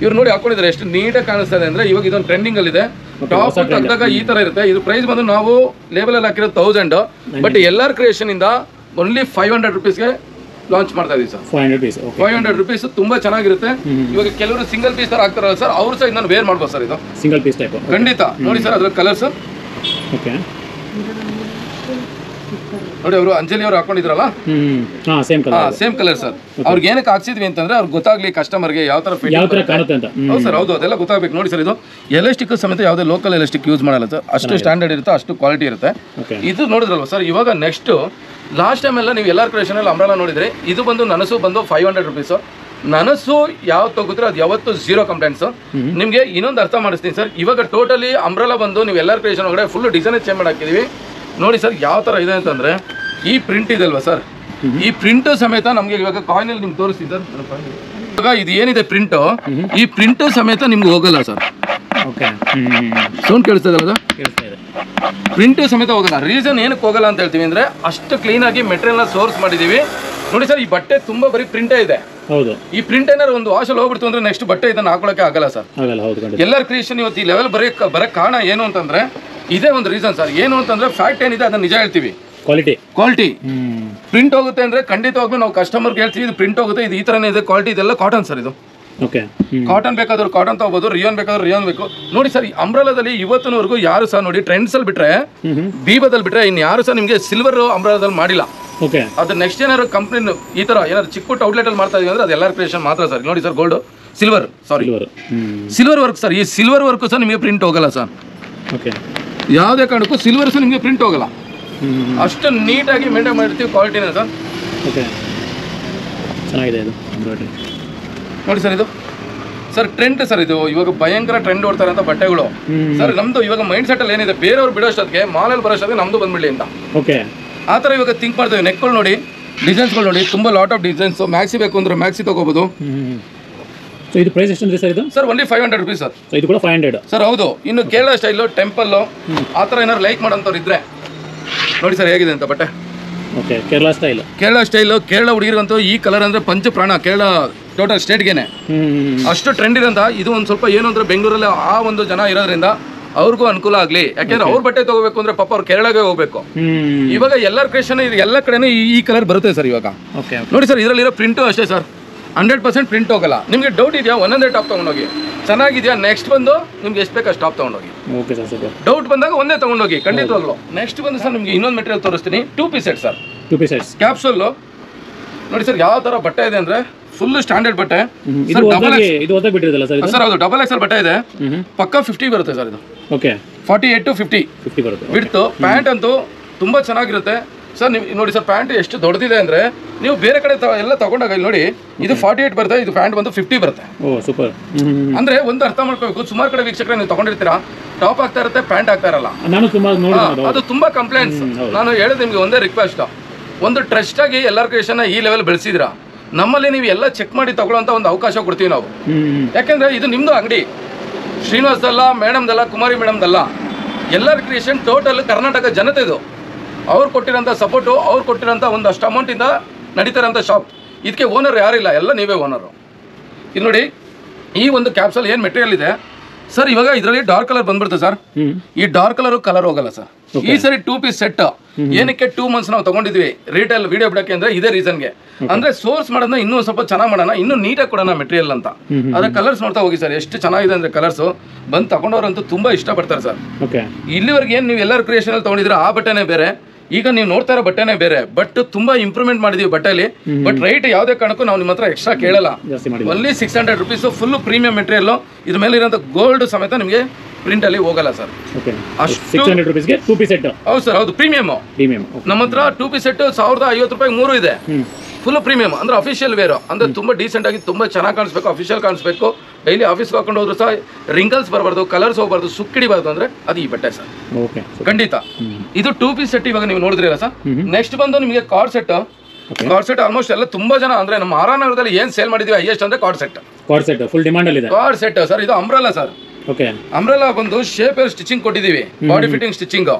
ಇವ್ರು ನೋಡಿ ಹಾಕೊಂಡಿದ್ದಾರೆ ಎಷ್ಟು ನೀಟಾಗಿ ಕಾಣಿಸ್ತಾ ಇದೆ ಅಂದ್ರೆ. ಇವಾಗ ಇದೊಂದು ಟ್ರೆಂಡಿಂಗ್ ಅಲ್ಲಿ ಇದೆ. ಟಾಪ್ ತೆಗೆದಾಗ ಈ ತರ ಇರುತ್ತೆ. ಇದು ಪ್ರೈಸ್ ಬಂದು ನಾವು ಲೇಬಲ್ ಅಲ್ಲಿ ಹಾಕಿರೋದು 1000, ಬಟ್ ಎಲ್ಲಾರ್ ಕ್ರಿಯೇಷನ್ ಇಂದ ಓನ್ಲಿ 500 ರೂಪೀಸ್ಗೆ ಲಾಂಚ್ ಮಾಡ್ತಾ ಇದೀವಿ ಸರ್. 500 ರೂಪೀಸ್ ತುಂಬಾ ಚೆನ್ನಾಗಿರುತ್ತೆ. ಇವಾಗ ಕೆಲವರು ಸಿಂಗಲ್ ಪೀಸ್ ತರ ಹಾಕ್ತಾರಲ್ಲ ಸರ್, ಅವ್ರು ಸಹ ಇದನ್ನ ವೇರ್ ಮಾಡ್ಬೋದು ಸರ್. ಇದು ಸಿಂಗಲ್ ಪೀಸ್ ಟೈಪ್ ಖಂಡಿತ. ನೋಡಿ ಸರ್, ಅದ್ರ ಕಲರ್ಸ್ ನೋಡಿ. ಅವರು ಅಂಜಲಿ ಅವರು ಹಾಕೊಂಡಿದ್ರಲ್ಲ, ಸೇಮ್ ಕಲರ್ ಸರ್. ಅವ್ರಿಗೆ ಏನಕ್ಕೆ ಹಾಕ್ಸಿದ್ವಿ ಅಂತಂದ್ರೆ ಅವ್ರಿಗೆ ಗೊತ್ತಾಗ್ಲಿ ಕಸ್ಟಮರ್ಗೆ ಯಾವ ತರ ಕಾಣುತ್ತೆ ಅಂತ. ಹೌದು ಸರ್, ಹೌದು, ಅದೆಲ್ಲ ಗೊತ್ತಾಗಬೇಕು. ನೋಡಿ ಸರ್, ಇದು ಎಲಾಸ್ಟಿಕ್ ಸಮೇತ ಯಾವುದೇ ಲೋಕಲ್ ಎಲಾಸ್ಟಿಕ್ ಯೂಸ್ ಮಾಡಲ್ಲ ಸರ್. ಅಷ್ಟು ಸ್ಟ್ಯಾಂಡರ್ಡ್ ಇರುತ್ತೆ, ಅಷ್ಟು ಕ್ವಾಲಿಟಿ ಇರುತ್ತೆ. ಇದು ನೋಡಿದ್ರಲ್ವ ಸರ್. ಇವಾಗ ನೆಕ್ಸ್ಟ್ ಲಾಸ್ಟ್ ಟೈಮ್ ಎಲ್ಲ ನೀವು ಎಲ್ಲಾರ್ ಕ್ರಿಯೇಷನ್ ಅಲ್ಲಿ ಅಂಬ್ರೆಲಾ ನೋಡಿದ್ರೆ, ಇದು ಬಂದು ನನಸು ಬಂದು 500 ರೂಪೀಸ್. ನನಸು ಯಾವ್ದು ತಗೋದ್ರೆ ಅದು ಯಾವತ್ತು 0 ಕಂಪ್ಲೇಂಟ್ಸ್. ನಿಮಗೆ ಇನ್ನೊಂದು ಅರ್ಥ ಮಾಡಿಸ್ತೀನಿ ಸರ್. ಇವಾಗ ಟೋಟಲಿ ಅಂಬ್ರೆಲಾ ಬಂದು ನೀವು ಎಲ್ಲಾರ್ ಕ್ರಿಯೇಷನ್ ಒಳಗಡೆ ಫುಲ್ ಡಿಸೈನ್ ಚೇಂಜ್ ಮಾಡಿ ಹಾಕಿದೀವಿ. ನೋಡಿ ಸರ್ ಯಾವ ಥರ ಇದೆ ಅಂತಂದರೆ, ಈ ಪ್ರಿಂಟ್ ಇದೆ ಅಲ್ವಾ ಸರ್, ಈ ಪ್ರಿಂಟು ಸಮೇತ ನಮಗೆ ಇವಾಗ ಕಾಯಿನಲ್ಲಿ ನಿಮ್ಗೆ ತೋರಿಸ್ತೀವಿ ಸರ್. ಇವಾಗ ಇದು ಏನಿದೆ ಪ್ರಿಂಟು, ಈ ಪ್ರಿಂಟು ಸಮೇತ ನಿಮ್ಗೆ ಹೋಗಲ್ಲ ಸರ್. ಸೌಂಡ್ ಕೇಳಿಸ್ತದಲ್ಲ, ಪ್ರಿಂಟು ಸಮೇತ ಹೋಗಲ್ಲ. ರೀಸನ್ ಏನಕ್ಕೆ ಹೋಗಲ್ಲ ಅಂತ ಹೇಳ್ತೀವಿ ಅಂದರೆ, ಅಷ್ಟು ಕ್ಲೀನಾಗಿ ಮೆಟೀರಿಯಲ್ನ ಸೋರ್ಸ್ ಮಾಡಿದ್ದೀವಿ. ನೋಡಿ ಸರ್, ಈ ಬಟ್ಟೆ ತುಂಬ ಬರೀ ಪ್ರಿಂಟೇ ಇದೆ. ಹೌದು, ಈ ಪ್ರಿಂಟ್ ಏನಾದ್ರು ಒಂದು ವಾಶಲ್ಲಿ ಹೋಗ್ಬಿಡ್ತು ಅಂದ್ರೆ ನೆಕ್ಸ್ಟ್ ಬಟ್ಟೆ ಇದನ್ನು ಹಾಕೊಳ್ಳೋಕೆ ಆಗಲ್ಲ ಸರ್. ಎಲ್ಲರ ಕ್ರಿಯೇಷನ್ ಇವತ್ತು ಈ ಲೆವೆಲ್ ಬರಕ್ಕೆ ಕಾರಣ ಏನು ಅಂತಂದ್ರೆ ಇದೇ ಒಂದು ರೀಸನ್ ಸರ್. ಏನು ಅಂತಂದ್ರೆ ಫ್ಯಾಕ್ಟ್ ಏನಿದೆ ಅದನ್ನ ನಿಜ ಹೇಳ್ತೀವಿ. ಕ್ವಾಲಿಟಿ ಪ್ರಿಂಟ್ ಹೋಗುತ್ತೆ ಅಂದ್ರೆ ಖಂಡಿತವಾಗ್ಲೂ ನಾವು ಕಸ್ಟಮರ್ಗೆ ಹೇಳ್ತೀವಿ, ಇದು ಪ್ರಿಂಟ್ ಹೋಗುತ್ತೆ, ಇದು ಈ ತರನೇ ಇದೆ ಕ್ವಾಲಿಟಿ. ಇದೆಲ್ಲ ಕಾಟನ್ ಸರ್. ಇದು ಕಾಟನ್ ಬೇಕಾದ್ರು ಕಾಟನ್ ತಗೋಬಹುದು, ರಿಯೋನ್ ಬೇಕಾದ್ರೆ ರಿಯೋನ್ ಬೇಕು. ನೋಡಿ ಸರ್, ಈ ಅಂಬ್ರೆಲಾದಲ್ಲಿ ಇವತ್ತಿನವರೆಗೂ ಯಾರು ಸಹ ನೋಡಿ ಟ್ರೆಂಡ್ಸ್ ಅಲ್ಲಿ ಬಿಟ್ರೆ, ಬೀಬದಲ್ಲಿ ಬಿಟ್ರೆ ಇನ್ನು ಯಾರು ಸಹ ನಿಮಗೆ ಸಿಲ್ವರ್ ಅಂಬ್ರೆಲಾದಲ್ಲಿ ಮಾಡಿಲ್ಲ. ಅದ್ರ ನೆಕ್ಸ್ಟ್ ಏನಾದ್ರು ಕಂಪ್ನಿ ಈ ತರ ಏನಾದ್ರು ಚಿಕ್ಕ ಪುಟ್ಟ ಔಟ್ಲೆಟ್ ಅಲ್ಲಿ ಮಾಡ್ತಾ ಇದೀವಿ ಅಂದ್ರೆ ಅದು ಎಲ್ಲಾರ್ ಕ್ರಿಯೇಷನ್ ಮಾತ್ರ ಸರ್. ನೋಡಿ sir, gold silver work sir. ಈ ಸಿಲ್ವರ್ ವರ್ಕ್ ಸಹ ನಿಮಗೆ ಪ್ರಿಂಟ್ ಹೋಗಲ್ಲ ಸರ್. ಯಾವುದೇ ಕಾರಣಕ್ಕೂ ಸಿಲ್ವರ್ ಸಹ ನಿಮಗೆ ಪ್ರಿಂಟ್ ಹೋಗಲ್ಲ. ಅಷ್ಟು ನೀಟಾಗಿ ಮೇಂಟೈನ್ ಮಾಡಿರ್ತೀವಿ ಕ್ವಾಲಿಟಿನ ಸರ್. ಚೆನ್ನಾಗಿದೆ ಇದು ನೋಡಿ ಸರ್. ಇದು ಸರ್ ಟ್ರೆಂಡ್ ಸರ್. ಇದು ಇವಾಗ ಭಯಂಕರ ಟ್ರೆಂಡ್ ಓಡ್ತಾರೆ ಅಂತ ಬಟ್ಟೆಗಳು ಸರ್. ನಮ್ದು ಇವಾಗ ಮೈಂಡ್ ಸೆಟ್ ಅಲ್ಲಿ ಏನಿದೆ, ಬೇರೆಯವ್ರು ಬಿಡೋಷ್ಟೊತ್ತಿಗೆ ಮಾಲಲ್ಲಿ ಬರೋಷ್ಟೊತ್ತಿಗೆ ನಮ್ದು ಬಂದ್ಬಿಡ್ಲಿ ಅಂತ ಆ ಥರ ಇವಾಗ ಥಿಂಕ್ ಮಾಡ್ತೇವೆ. ನೆಕ್ಗಳು ನೋಡಿ, ಡಿಸೈನ್ಸ್ಗಳು ನೋಡಿ, ತುಂಬ ಲಾಟ್ ಆಫ್ ಡಿಸೈನ್ಸ್. ಮ್ಯಾಕ್ಸಿ ಬೇಕು ಅಂದ್ರೆ ಮ್ಯಾಕ್ಸಿ ತಗೋಬಹುದು. ಇದು ಪ್ರೈಸ್ ಎಷ್ಟು ಸರ್? ಇದು ಸರ್ ಓನ್ಲಿ 500 ರೂಪೀಸ್ ಸರ್. ಇದು ಕೂಡ 500 ಸರ್. ಹೌದು. ಇನ್ನು ಕೇರಳ ಸ್ಟೈಲು, ಟೆಂಪಲ್ಲು ಆ ಥರ ಏನಾದ್ರು ಲೈಕ್ ಮಾಡೋಂಥವ್ರು ಇದ್ರೆ ನೋಡಿ ಸರ್ ಹೇಗಿದೆ ಅಂತ ಬಟ್ಟೆ. ಕೇರಳ ಸ್ಟೈಲು ಕೇರಳ ಹುಡುಗಿರಂತೂ ಈ ಕಲರ್ ಅಂದ್ರೆ ಪಂಚ ಪ್ರಾಣ. ಕೇರಳ ಟೋಟಲ್ ಸ್ಟೇಟ್ಗೆನೆ ಅಷ್ಟು ಟ್ರೆಂಡ್ ಇರೋಂಥ ಇದು. ಒಂದು ಸ್ವಲ್ಪ ಏನು ಅಂದ್ರೆ ಬೆಂಗಳೂರಲ್ಲಿ ಆ ಒಂದು ಜನ ಇರೋದ್ರಿಂದ ಅವ್ರಿಗೂ ಅನುಕೂಲ ಆಗಲಿ. ಯಾಕೆಂದ್ರೆ ಅವ್ರ ಬಟ್ಟೆ ತಗೋಬೇಕು ಅಂದ್ರೆ ಪಾಪ ಅವ್ರು ಕೇರಳಗೆ ಹೋಗ್ಬೇಕು. ಇವಾಗ ಎಲ್ಲರ ಕ್ರಿಯೇಷನ್ ಎಲ್ಲ ಕಡೆನೂ ಈ ಕಲರ್ ಬರುತ್ತೆ ಸರ್. ಇವಾಗ ನೋಡಿ ಸರ್, ಇದರಲ್ಲಿರೋ ಪ್ರಿಂಟು ಅಷ್ಟೇ ಸರ್, 100% ಪ್ರಿಂಟ್ ಹೋಗಲ್ಲ. ನಿಮಗೆ ಡೌಟ್ ಇದೆಯಾ ಒಂದೊಂದೇ ಟಾಪ್ ತೊಗೊಂಡೋಗಿ, ಚೆನ್ನಾಗಿದೆಯಾ ನೆಕ್ಸ್ಟ್ ಬಂದು ನಿಮ್ಗೆ ಎಷ್ಟು ಬೇಕು ಅಷ್ಟು ಟಾಪ್ ತೊಗೊಂಡೋಗಿ. ಡೌಟ್ ಬಂದಾಗ ಒಂದೇ ತೊಗೊಂಡೋಗಿ ಖಂಡಿತವಾಗ್ಲು. ನೆಕ್ಸ್ಟ್ ಬಂದು ಸರ್ ನಿಮಗೆ ಇನ್ನೊಂದು ಮೆಟೀರಿಯಲ್ ತೋರಿಸ್ತೀನಿ. 2 piece set sir, 2 piece sets capsule. ನೋಡಿ ಸರ್ ಯಾವ ಥರ ಬಟ್ಟೆ ಇದೆ ಅಂದರೆ ಫುಲ್ ಸ್ಟ್ಯಾಂಡರ್ಡ್ ಬಟ್ಟೆ ಸರ್. ಹೌದು, ಡಬಲ್ ಎಕ್ಸೆಲ್ ಬಟ್ಟೆ ಇದೆ, ಪಕ್ಕ 50 ಬರುತ್ತೆ ಸರ್ ಇದು. 48 to 50 ಬರುತ್ತೆ ಬಿಡ್ತು. ಪ್ಯಾಂಟ್ ಅಂತೂ ತುಂಬ ಚೆನ್ನಾಗಿರುತ್ತೆ ಸರ್. ನೀವು ನೋಡಿ ಸರ್, ಪ್ಯಾಂಟ್ ಎಷ್ಟು ದೊಡ್ಡದಿದೆ ಅಂದರೆ ನೀವು ಬೇರೆ ಕಡೆ ಎಲ್ಲ ತಗೊಂಡಾಗ ಇಲ್ಲಿ ನೋಡಿ, ಇದು 48 ಬರುತ್ತೆ, ಇದು ಪ್ಯಾಂಟ್ ಬಂದು 50 ಬರುತ್ತೆ. ಸೂಪರ್. ಅಂದರೆ ಒಂದು ಅರ್ಥ ಮಾಡ್ಕೋಬೇಕು, ಸುಮಾರು ಕಡೆ ವೀಕ್ಷಕರೇ ನೀವು ತಗೊಂಡಿರ್ತೀರಾ, ಟಾಪ್ ಆಗ್ತಾ ಇರುತ್ತೆ, ಪ್ಯಾಂಟ್ ಆಗ್ತಾ ಇರಲ್ಲ. ಅದು ತುಂಬ ಕಂಪ್ಲೇಂಟ್ಸ್. ನಾನು ಹೇಳಿದೆ ನಿಮಗೆ ಒಂದೇ ರಿಕ್ವೆಸ್ಟ್, ಒಂದು ಟ್ರಸ್ಟ್ ಆಗಿ ಎಲ್ಲರ ಕ್ರಿಯೇಷನ್ ಈ ಲೆವೆಲ್ ಬೆಳೆಸಿದಿರಾ, ನಮ್ಮಲ್ಲಿ ನೀವು ಎಲ್ಲ ಚೆಕ್ ಮಾಡಿ ತಗೊಳ್ಳೋಂಥ ಒಂದು ಅವಕಾಶ ಕೊಡ್ತೀವಿ ನಾವು. ಯಾಕೆಂದರೆ ಇದು ನಿಮ್ಮದು ಅಂಗಡಿ, ಶ್ರೀನಿವಾಸದಲ್ಲ, ಮೇಡಮ್ದಲ್ಲ, ಕುಮಾರಿ ಮೇಡಮ್ದಲ್ಲ, ಎಲ್ಲರ ಕ್ರಿಯೇಷನ್ ಟೋಟಲ್ ಕರ್ನಾಟಕ ಜನತೆದು. ಅವ್ರು ಕೊಟ್ಟಿರೋಂಥ ಸಪೋರ್ಟು, ಅವ್ರು ಕೊಟ್ಟಿರೋಂಥ ಒಂದಷ್ಟು ಅಮೌಂಟಿಂದ ನಡೀತಾರಂಥ ಶಾಪ್. ಇದಕ್ಕೆ ಓನರ್ ಯಾರಿಲ್ಲ, ಎಲ್ಲ ನೀವೇ ಓನರು. ಇದು ನೋಡಿ, ಈ ಒಂದು ಕ್ಯಾಪ್ಸಲ್ ಏನು ಮೆಟೀರಿಯಲ್ ಇದೆ ಸರ್, ಇವಾಗ ಇದರಲ್ಲಿ ಡಾರ್ಕ್ ಕಲರ್ ಬಂದ್ಬಿಡುತ್ತೆ ಸರ್. ಈ ಡಾರ್ಕ್ ಕಲರ್ ಹೋಗಲ್ಲ ಸರ್. ಈ ಸರಿ 2 ಪೀಸ್ ಸೆಟ್ ಏನಕ್ಕೆ 2 ಮಂತ್ಸ್ ನಾವು ತಗೊಂಡಿದ್ವಿ ರಿಟೇಲ್ ವಿಡಿಯೋ ಬಿಡಕ್ಕೆ ಅಂದ್ರೆ ಇದೇ ರೀಸನ್ಗೆ. ಅಂದ್ರೆ ಸೋರ್ಸ್ ಮಾಡೋದನ್ನ ಇನ್ನೂ ಸ್ವಲ್ಪ ಚೆನ್ನಾಗಿ ಮಾಡೋಣ, ಇನ್ನೂ ನೀಟಾಗಿ ಕೊಡೋಣ ಮೆಟೀರಿಯಲ್ ಅಂತ. ಅದ್ರ ಕಲರ್ಸ್ ನೋಡ್ತಾ ಹೋಗಿ ಸರ್, ಎಷ್ಟು ಚೆನ್ನಾಗಿದೆ ಅಂದ್ರೆ ಕಲರ್ಸ್ ಬಂದು ತಗೊಂಡವ್ರಂತೂ ತುಂಬಾ ಇಷ್ಟಪಡ್ತಾರೆ ಸರ್. ಇಲ್ಲಿವರೆಗೆ ಏನು ನೀವು ಎಲ್ಲರ ಕ್ರಿಯೇಷನ್ ಅಲ್ಲಿ ತಗೊಂಡಿದ್ರೆ ಆ ಬಟ್ಟೆನೇ ಬೇರೆ, ಈಗ ನೀವು ನೋಡ್ತಾ ಇರೋ ಬಟ್ಟೆನೇ ಬೇರೆ. ಬಟ್ ತುಂಬಾ ಇಂಪ್ರೂವ್ಮೆಂಟ್ ಮಾಡಿದೀವಿ ಬಟ್ಟೆಲಿ. ಬಟ್ ರೈಟ್ ಯಾವುದೇ ಕಾರಣಕ್ಕೂ ನಾವು ನಿಮ್ಮ ಹತ್ರ ಎಕ್ಸ್ಟ್ರಾ ಕೇಳಲ್ಲ. Only 600 rupees full premium material. ಇದ್ರ ಮೇಲೆ ಇರೋಂಥ ಗೋಲ್ಡ್ ಸಮೇತ ನಿಮಗೆ ಪ್ರಿಂಟ್ ಅಲ್ಲಿ ಹೋಗಲ್ಲ ಸರ್. ಹೌದು ಸರ್, ಹೌದು, ಪ್ರೀಮಿಯಮ್. ನಮ್ಮ ಹತ್ರ 2 ಪೀಸ್ ಸೆಟ್ 1050 ರೂಪಾಯಿ 3 ಇದೆ. ಫುಲ್ ಪ್ರೀಮಿಯಂ ಅಂದ್ರೆ ಅಫಿಷಿಯಲ್ ವೇರ್, ಅಂದ್ರೆ ತುಂಬಾ ಡೀಸೆಂಟ್ ಆಗಿ ತುಂಬಾ ಚೆನ್ನಾಗಿ ಕಾಣಿಸ್ಬೇಕು, ಅಫಿಷಿಯಲ್ ಕಾಣಿಸ್ಬೇಕು. ಡೈಲಿ ಆಫೀಸ್ಗೆ ಹಾಕೊಂಡು ಹೋದ್ರು ಸಹ ರಿಂಕಲ್ಸ್ ಬರಬಾರ್ದು, ಕಲರ್ಸ್ ಹೋಗಬಾರ್ದು, ಸುಕ್ಕಿಡಿಬಾರ್ದು ಅಂದ್ರೆ ಅದು ಈ ಬಟ್ಟೆ ಸರ್. ಖಂಡಿತ ಇದು 2 ಪೀಸ್ ಸೆಟ್ ಇವಾಗ ನೀವು ನೋಡಿದ್ರಲ್ಲ ಸರ್. ನೆಕ್ಸ್ಟ್ ಬಂದು ನಿಮಗೆ ಕಾರ್ಡ್ ಸೆಟ್. ಆಲ್ಮೋಸ್ಟ್ ಎಲ್ಲ ತುಂಬಾ ಜನ ಅಂದ್ರೆ ನಮ್ಮ ಆರಾನಗರದಲ್ಲಿ ಏನ್ ಸೇಲ್ ಮಾಡಿದೀವಿ ಹೈಯೆಸ್ಟ್ ಅಂದ್ರೆ ಕಾರ್ಡ್ ಸೆಟ್ ಫುಲ್ ಡಿಮಾಂಡ್ ಅಲ್ಲಿ ಇದೆ. ಕಾರ್ಡ್ ಸೆಟ್ ಸರ್, ಇದು ಅಂಬ್ರೆಲಾ ಸರ್. ಅಂಬ್ರೆಲಾ ಬಂದು ಶೇಪ್ ಸ್ಟಿಚಿಂಗ್ ಕೊಟ್ಟಿದೀವಿ, body fitting stitching.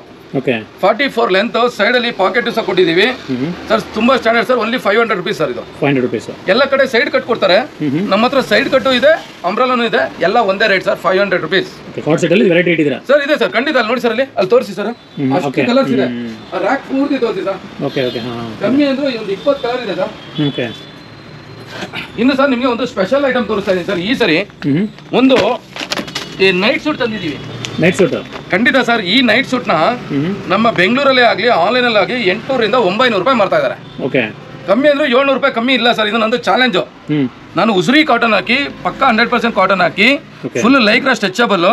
44 length, side ಅಲ್ಲಿ ಪಾಕೆಟ್ ಸಹ ಕೊಟ್ಟಿದೀವಿ ಸರ್. ತುಂಬಾ standard sir. Only 500 rupees sir. ಇದು 500 rupees. ಎಲ್ಲ ಕಡೆ ಸೈಡ್ ಕಟ್ ಕೊಡ್ತಾರೆ, ನಮ್ಮ ಹತ್ರ ಸೈಡ್ ಕಟ್ಟು ಇದೆ, ಅಂಬ್ರೆಲಾನು ಇದೆ, ಎಲ್ಲ ಒಂದೇ ರೇಟ್ ಸರ್, 500 rupees. ಸರ್ ಇದೆ ಸರ್, ಖಂಡಿತ. ಅಲ್ಲಿ ನೋಡಿ ಸರ್, ಅಲ್ಲಿ ತೋರಿಸಿ ಸರ್, ಅಷ್ಟು ಕಲರ್ಸ್ ಇದೆ. ರ್ಯಾಕ್ ಪೂರ್ತಿ ತೋರಿಸಿ ಸರ್. ಕಮ್ಮಿ ಅಂದ್ರೆ ಒಂದು 20 ಕಲರ್ ಇದೆ ಸರ್. ಇನ್ನು ಸರ್ ನಿಮಗೆ ಒಂದು ಸ್ಪೆಷಲ್ ಐಟಮ್ ತೋರಿಸ್ತಾ ಇದೀನಿ ಸರ್. ಈ ಸರಿ ಒಂದು ನೈಟ್ ಸೂಟ್ ತಂದಿದ್ದೀವಿ. ನೈಟ್ ಸೂಟ್ ಖಂಡಿತ ಸರ್. ಈ ನೈಟ್ ಸೂಟ್ ನ ನಮ್ಮ ಬೆಂಗಳೂರಲ್ಲೇ ಆಗಲಿ ಆನ್ಲೈನ್ ಅಲ್ಲಿ ಆಗಲಿ 800 ರಿಂದ 900 ರೂಪಾಯಿ ಮಾಡ್ತಾ ಇದ್ದಾರೆ. ಕಮ್ಮಿ ಅಂದ್ರೆ 700 ರೂಪಾಯಿ ಕಮ್ಮಿ ಇಲ್ಲ ಸರ್. ಇದು ನಂದು ಚಾಲೆಂಜ್. ನಾನು ಉಸ್ರಿ ಕಾಟನ್ ಹಾಕಿ, ಪಕ್ಕ 100% ಕಾಟನ್ ಹಾಕಿ, ಫುಲ್ ಲೈಕ್ರಾ ಸ್ಟ್ರೆಚಬಲ್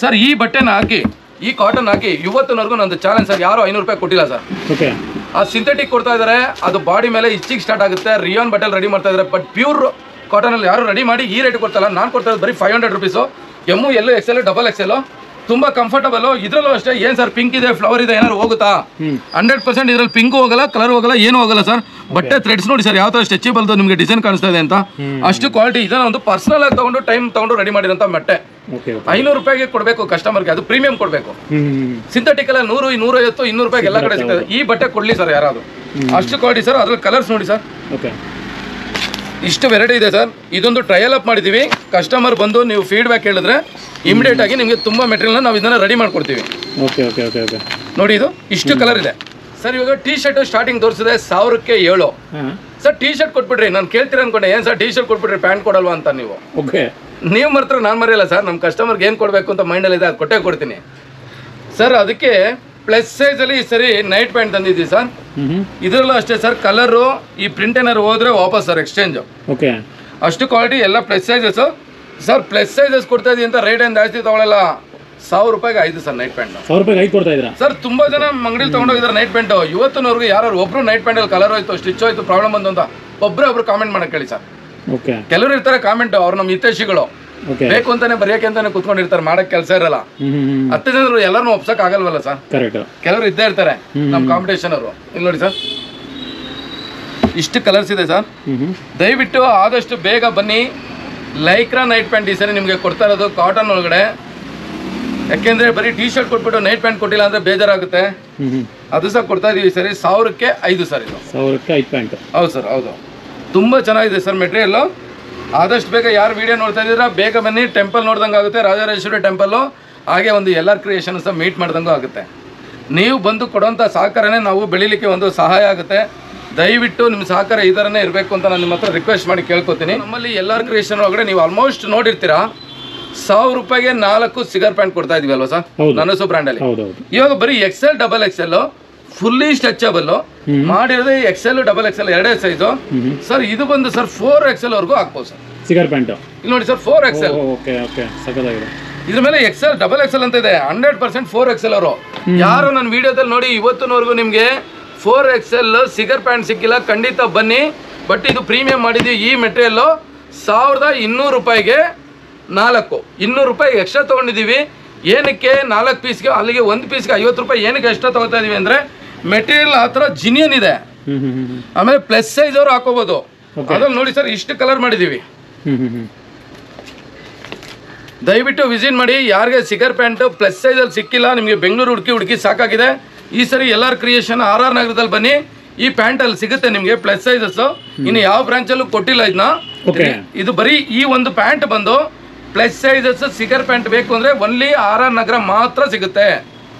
ಸರ್. ಈ ಬಟ್ಟೆನ ಹಾಕಿ, ಈ ಕಾಟನ್ ಹಾಕಿ ಇವತ್ತಿನವರೆಗೂ ನಂದು ಚಾಲೆಂಜ್ ಸರ್. ಯಾರು 500 ರೂಪಾಯಿ ಕೊಟ್ಟಿಲ್ಲ ಸರ್. ಆ ಸಿಂಥೆಟಿಕ್ ಕೊಡ್ತಾ ಇದಾರೆ, ಅದು ಬಾಡಿ ಮೇಲೆ ಇಚ್ಚಿಗೆ ಸ್ಟಾರ್ಟ್ ಆಗುತ್ತೆ. ರಿಯಾನ್ ಬಟ್ಟೆಲ್ ರೆಡಿ ಮಾಡ್ತಾ ಇದಾರೆ, ಬಟ್ ಪ್ಯೂರ್ ಕಾಟನ್ ಅಲ್ಲಿ ಯಾರು ರೆಡಿ ಮಾಡಿ ಈ ರೇಟ್ ಕೊಡ್ತಲ್ಲ. ನಾನು ಕೊಡ್ತಾ ಇರೋದು ಬರೀ 500 rupees. ಎಮ್ಮು ಎಲ್ಲು XL ಡಬಲ್ XL ತುಂಬಾ ಕಂಫರ್ಟಬಲ್. ಇದ್ರಲ್ಲೂ ಅಷ್ಟೇ. ಏನ್ ಸರ್ ಪಿಂಕ್ ಇದೆ, ಫ್ಲವರ್ ಇದೆ, ಏನಾದ್ರು ಹೋಗುತ್ತಾ? 100% ಇದ್ರಲ್ಲಿ ಪಿಂಕ್ ಹೋಗಲ್ಲ, ಕಲರ್ ಹೋಗಲ್ಲ, ಏನು ಹೋಗಲ್ಲ ಸರ್. ಬಟ್ಟೆ ಥ್ರೆಡ್ಸ್ ನೋಡಿ ಸರ್ ಯಾವ ತರ ಸ್ಟ್ರೆಚಬಲ್ ನಿಮಗೆ ಡಿಸೈನ್ ಕಾಣಿಸ್ತಾ ಇದೆ ಅಂತ. ಅಷ್ಟು ಕ್ವಾಲಿಟಿ. ಇದನ್ನ ಒಂದು ಪರ್ಸನಲ್ ಆಗಿ ತಗೊಂಡು ಟೈಮ್ ತಗೊಂಡು ರೆಡಿ ಮಾಡಿರೋಂಥ ಬಟ್ಟೆ. 500 ರೂಪಾಯಿಗೆ ಕೊಡಬೇಕು ಕಸ್ಟಮರ್ಗೆ, ಅದು ಪ್ರೀಮಿಯಂ ಕೊಡಬೇಕು. ಸಿಂಥೆಟಿಕ್ ಎಲ್ಲ 100, 150, 200 ರೂಪಾಯಿಗೆ ಎಲ್ಲ ಕಡೆ ಸಿಗ್ತದೆ. ಈ ಬಟ್ಟೆ ಕೊಡ್ಲಿ ಸರ್ ಯಾರಾದ್ರು. ಅಷ್ಟು ಕ್ವಾಲಿಟಿ ಸರ್. ಅದ್ರಲ್ಲಿ ಕಲರ್ಸ್ ನೋಡಿ ಸರ್, ಇಷ್ಟು ವೆರೈಟಿ ಇದೆ ಸರ್. ಇದೊಂದು ಟ್ರಯಲ್ ಅಪ್ ಮಾಡಿದ್ದೀವಿ. ಕಸ್ಟಮರ್ ಬಂದು ನೀವು ಫೀಡ್ಬ್ಯಾಕ್ ಹೇಳಿದ್ರೆ ಇಮಿಡಿಯೇಟ್ ಆಗಿ ನಿಮಗೆ ತುಂಬ ಮೆಟೀರಿಯಲ್ನ ನಾವು ಇದನ್ನ ರೆಡಿ ಮಾಡ್ಕೊಡ್ತೀವಿ. ನೋಡಿ ಇದು ಇಷ್ಟು ಕಲರ್ ಇದೆ ಸರ್. ಇವಾಗ ಟೀ ಶರ್ಟ್ ಸ್ಟಾರ್ಟಿಂಗ್ ತೋರಿಸಿದೆ 1000ಕ್ಕೆ 7 ಸರ್. ಟೀ ಶರ್ಟ್ ಕೊಟ್ಬಿಡ್ರಿ. ನಾನು ಕೇಳ್ತೀರ ಅನ್ಕೊಂಡೆ, ಏನು ಸರ್ ಟೀ ಶರ್ಟ್ ಕೊಟ್ಬಿಟ್ರಿ ಪ್ಯಾಂಟ್ ಕೊಡಲ್ವಾ ಅಂತ. ನೀವು ಮಾತ್ರ ನಾನು ಮರೆಯಲ್ಲ ಸರ್. ನಮ್ಮ ಕಸ್ಟಮರ್ಗೆ ಏನು ಕೊಡಬೇಕು ಅಂತ ಮೈಂಡಲ್ಲಿ ಇದೆ, ಅದು ಕೊಟ್ಟೇ ಕೊಡ್ತೀನಿ ಸರ್. ಅದಕ್ಕೆ ಪ್ಲಸ್ ಸೈಜಲ್ಲಿ ಈ ಸರಿ ನೈಟ್ ಪ್ಯಾಂಟ್ ತಂದಿದ್ದೀವಿ ಸರ್. ಇದರಲ್ಲೂ ಅಷ್ಟೇ ಸರ್. ಕಲರು ಈ ಪ್ರಿಂಟ್ ಏನಾದ್ರು ಹೋದ್ರೆ ವಾಪಸ್ ಸರ್, ಎಕ್ಸ್ಚೇಂಜ್. ಅಷ್ಟು ಕ್ವಾಲಿಟಿ ಎಲ್ಲ plus sizes sir. Plus sizes ಕೊಡ್ತಾ ಇದೀವಿ ಅಂತ ರೇಟ್ ಏನು ಜಾಸ್ತಿ ತಗೊಳ್ಳಲ್ಲ. 1000 ರೂಪಾಯಿಗೆ 5 ಸರ್ ನೈಟ್ ಪ್ಯಾಂಟ್. 1000 ರೂಪಾಯಿಗೆ 5 ಕೊಡ್ತಾ ಇದ್ದೀರಾ ಸರ್. ತುಂಬಾ ಜನ ಅಂಗಡಿಲಿ ತಗೊಂಡೋಗಿದ್ದಾರೆ ನೈಟ್ ಪ್ಯಾಂಟ್. ಇವತ್ತಿನವ್ರಿಗೆ ಯಾರು ಒಬ್ರು ನೈಟ್ ಪ್ಯಾಂಟಲ್ಲಿ ಕಲರ್ ಹೋಯ್ತು, ಸ್ಟಿಚ್ ಹೋಯ್ತು, ಪ್ರಾಬ್ಲಮ್ ಬಂತು ಅಂತ ಒಬ್ರು ಕಾಮೆಂಟ್ ಮಾಡಕ್ಕೆ ಹೇಳಿ ಸರ್. ಕೆಲವರು ಇರ್ತಾರೆ ಕಾಮೆಂಟ್, ಅವ್ರು ನಮ್ಮ ಹಿತೈಷಿಗಳು ಬೇಕು ಅಂತಾನೆ ಬರೆಯಕ್ಕೆ ಅಂತಾನೆ ಕುತ್ಕೊಂಡಿರ್ತಾರೆ, ಮಾಡಕ್ ಕೆಲಸ ಇರಲ್ಲ. 10 ಜನರು ಎಲ್ಲರೂ ಒಪ್ಸಕ್ ಆಗಲ್ವಲ್ಲ ಸರ್. ಕೆಲವರು ಇದ್ದೇ ಇರ್ತಾರೆ ನಮ್ಮ ಕಾಂಪಿಟೇಷನ್ ಅವರು. ಇಲ್ಲಿ ನೋಡಿ ಸರ್, ಇಷ್ಟು ಕಲರ್ಸ್ ಇದೆ ಸರ್. ದಯವಿಟ್ಟು ಆದಷ್ಟು ಬೇಗ ಬನ್ನಿ. ಲೈಕ್ರಾ ನೈಟ್ ಪ್ಯಾಂಟ್ ಈ ಸರಿ ನಿಮಗೆ ಕೊಡ್ತಾ ಇರೋದು ಕಾಟನ್ ಒಳಗಡೆ. ಯಾಕೆಂದ್ರೆ ಬರೀ ಟೀ ಶರ್ಟ್ ಕೊಟ್ಬಿಟ್ಟು ನೈಟ್ ಪ್ಯಾಂಟ್ ಕೊಟ್ಟಿಲ್ಲ ಅಂದ್ರೆ ಬೇಜಾರಾಗುತ್ತೆ. ಅದು ಸಹ ಕೊಡ್ತಾ ಇದೀವಿ ಸರಿ. 1000ಕ್ಕೆ 5 ಸರ್. ಇದು 1000ಕ್ಕೆ 5 ಪ್ಯಾಂಟ್. ಹೌದು ಸರ್, ಹೌದು. ತುಂಬಾ ಚೆನ್ನಾಗಿದೆ ಸರ್ ಮೆಟೀರಿಯಲ್. ಆದಷ್ಟು ಬೇಗ ಯಾರು ವಿಡಿಯೋ ನೋಡ್ತಾ ಇದ್ದೀರಾ ಬೇಗ ಬನ್ನಿ. ಟೆಂಪಲ್ ನೋಡ್ದಂಗೆ ಆಗುತ್ತೆ, ರಾಜರಾಜೇಶ್ವರಿ ಟೆಂಪಲ್ಲು. ಹಾಗೆ ಒಂದು LR ಕ್ರಿಯೇಷನ್ ಸಹ ಮೀಟ್ ಮಾಡ್ದಂಗೂ ಆಗುತ್ತೆ. ನೀವು ಬಂದು ಕೊಡೋಂಥ ಸಹಕಾರನೇ ನಾವು ಬೆಳೀಲಿಕ್ಕೆ ಒಂದು ಸಹಾಯ ಆಗುತ್ತೆ. ದಯವಿಟ್ಟು ನಿಮ್ಮ ಸಹಕಾರ ಈ ಥರನೇ ಇರಬೇಕು ಅಂತ ನಾನು ನಿಮ್ಮ ಹತ್ರ ರಿಕ್ವೆಸ್ಟ್ ಮಾಡಿ ಕೇಳ್ಕೊತೀನಿ. ನಮ್ಮಲ್ಲಿ LR ಕ್ರಿಯೇಷನ್ ಒಳಗಡೆ ನೀವು ಆಲ್ಮೋಸ್ಟ್ ನೋಡಿರ್ತೀರಾ 1000 ರೂಪಾಯಿಗೆ 4 ಸಿಗರ್ ಪ್ಯಾಂಟ್ ಕೊಡ್ತಾ ಇದೀವಿ ಅಲ್ವಾ ಸರ್ ನನಸು ಬ್ರ್ಯಾಂಡಲ್ಲಿ. ಇವಾಗ ಬರೀ XL XXL ಫುಲ್ಲಿ ಸ್ಟ್ರೆಚಬಲ್ ಮಾಡಿರೋದು XL XXL ಎರಡೇ ಸೈಜು ಸರ್. ಇದು ಬಂದು ಸರ್ 4XL ವರೆಗೂ ಹಾಕ್ಬೋದು ಸರ್ ಸಿಗರ್ ಪ್ಯಾಂಟ್. ಇಲ್ಲಿ ನೋಡಿ ಸರ್ 4XL. ಇದ್ರ ಮೇಲೆ XL XXL ಅಂತ ಇದೆ. 100% 4XL ಅವರು ಯಾರು ನನ್ನ ವಿಡಿಯೋದಲ್ಲಿ ನೋಡಿ ಇವತ್ತಿನವರೆಗೂ ನಿಮಗೆ 4XL ಸಿಗರ್ ಪ್ಯಾಂಟ್ ಸಿಕ್ಕಿಲ್ಲ, ಖಂಡಿತ ಬನ್ನಿ. ಬಟ್ ಇದು ಪ್ರೀಮಿಯಂ ಮಾಡಿದ್ವಿ. ಈ ಮೆಟೀರಿಯಲ್ಲು 1200 ರೂಪಾಯಿಗೆ 200 ರೂಪಾಯಿ ಎಕ್ಸ್ಟ್ರಾ ತೊಗೊಂಡಿದ್ದೀವಿ. ಏನಕ್ಕೆ 4 ಪೀಸ್ಗೆ, ಅಲ್ಲಿಗೆ 1 ಪೀಸ್ಗೆ 50 ರೂಪಾಯಿ ಏನಕ್ಕೆ ಎಕ್ಸ್ಟ್ರಾ ತೊಗೊತಾ ಇದೀವಿ ಅಂದರೆ ಮೆಟೀರಿಯಲ್ ಆ ಥರ ಜಿನಿಯನ್ ಇದೆ. ಆಮೇಲೆ ಪ್ಲಸ್ ಸೈಜ್ ಅವರು ಹಾಕೋಬೋದು. ಅದ್ರಲ್ಲಿ ನೋಡಿ ಸರ್ ಇಷ್ಟು ಕಲರ್ ಮಾಡಿದ್ದೀವಿ. ದಯವಿಟ್ಟು ವಿಸಿಟ್ ಮಾಡಿ. ಯಾರಿಗೆ ಸಿಗರ್ ಪ್ಯಾಂಟು ಪ್ಲಸ್ ಸೈಜಲ್ಲಿ ಸಿಕ್ಕಿಲ್ಲ, ನಿಮಗೆ ಬೆಂಗಳೂರು ಹುಡುಕಿ ಸಾಕಾಗಿದೆ, ಈ ಸರಿ LR ಕ್ರಿಯೇಷನ್ RR ನಗರದಲ್ಲಿ ಬನ್ನಿ. ಈ ಪ್ಯಾಂಟಲ್ಲಿ ಸಿಗುತ್ತೆ ನಿಮಗೆ ಪ್ಲಸ್ ಸೈಜಸ್ಸು. ಇನ್ನು ಯಾವ ಬ್ರಾಂಚಲ್ಲೂ ಕೊಟ್ಟಿಲ್ಲ ಇದನ್ನ. ಇದು ಬರೀ ಈ ಒಂದು ಪ್ಯಾಂಟ್ ಬಂದು ಪ್ಲಸ್ ಸೈಜಸ್ ಸಿಗರ್ ಪ್ಯಾಂಟ್ ಬೇಕು ಅಂದರೆ ಒನ್ಲಿ RR ನಗರ ಮಾತ್ರ ಸಿಗುತ್ತೆ,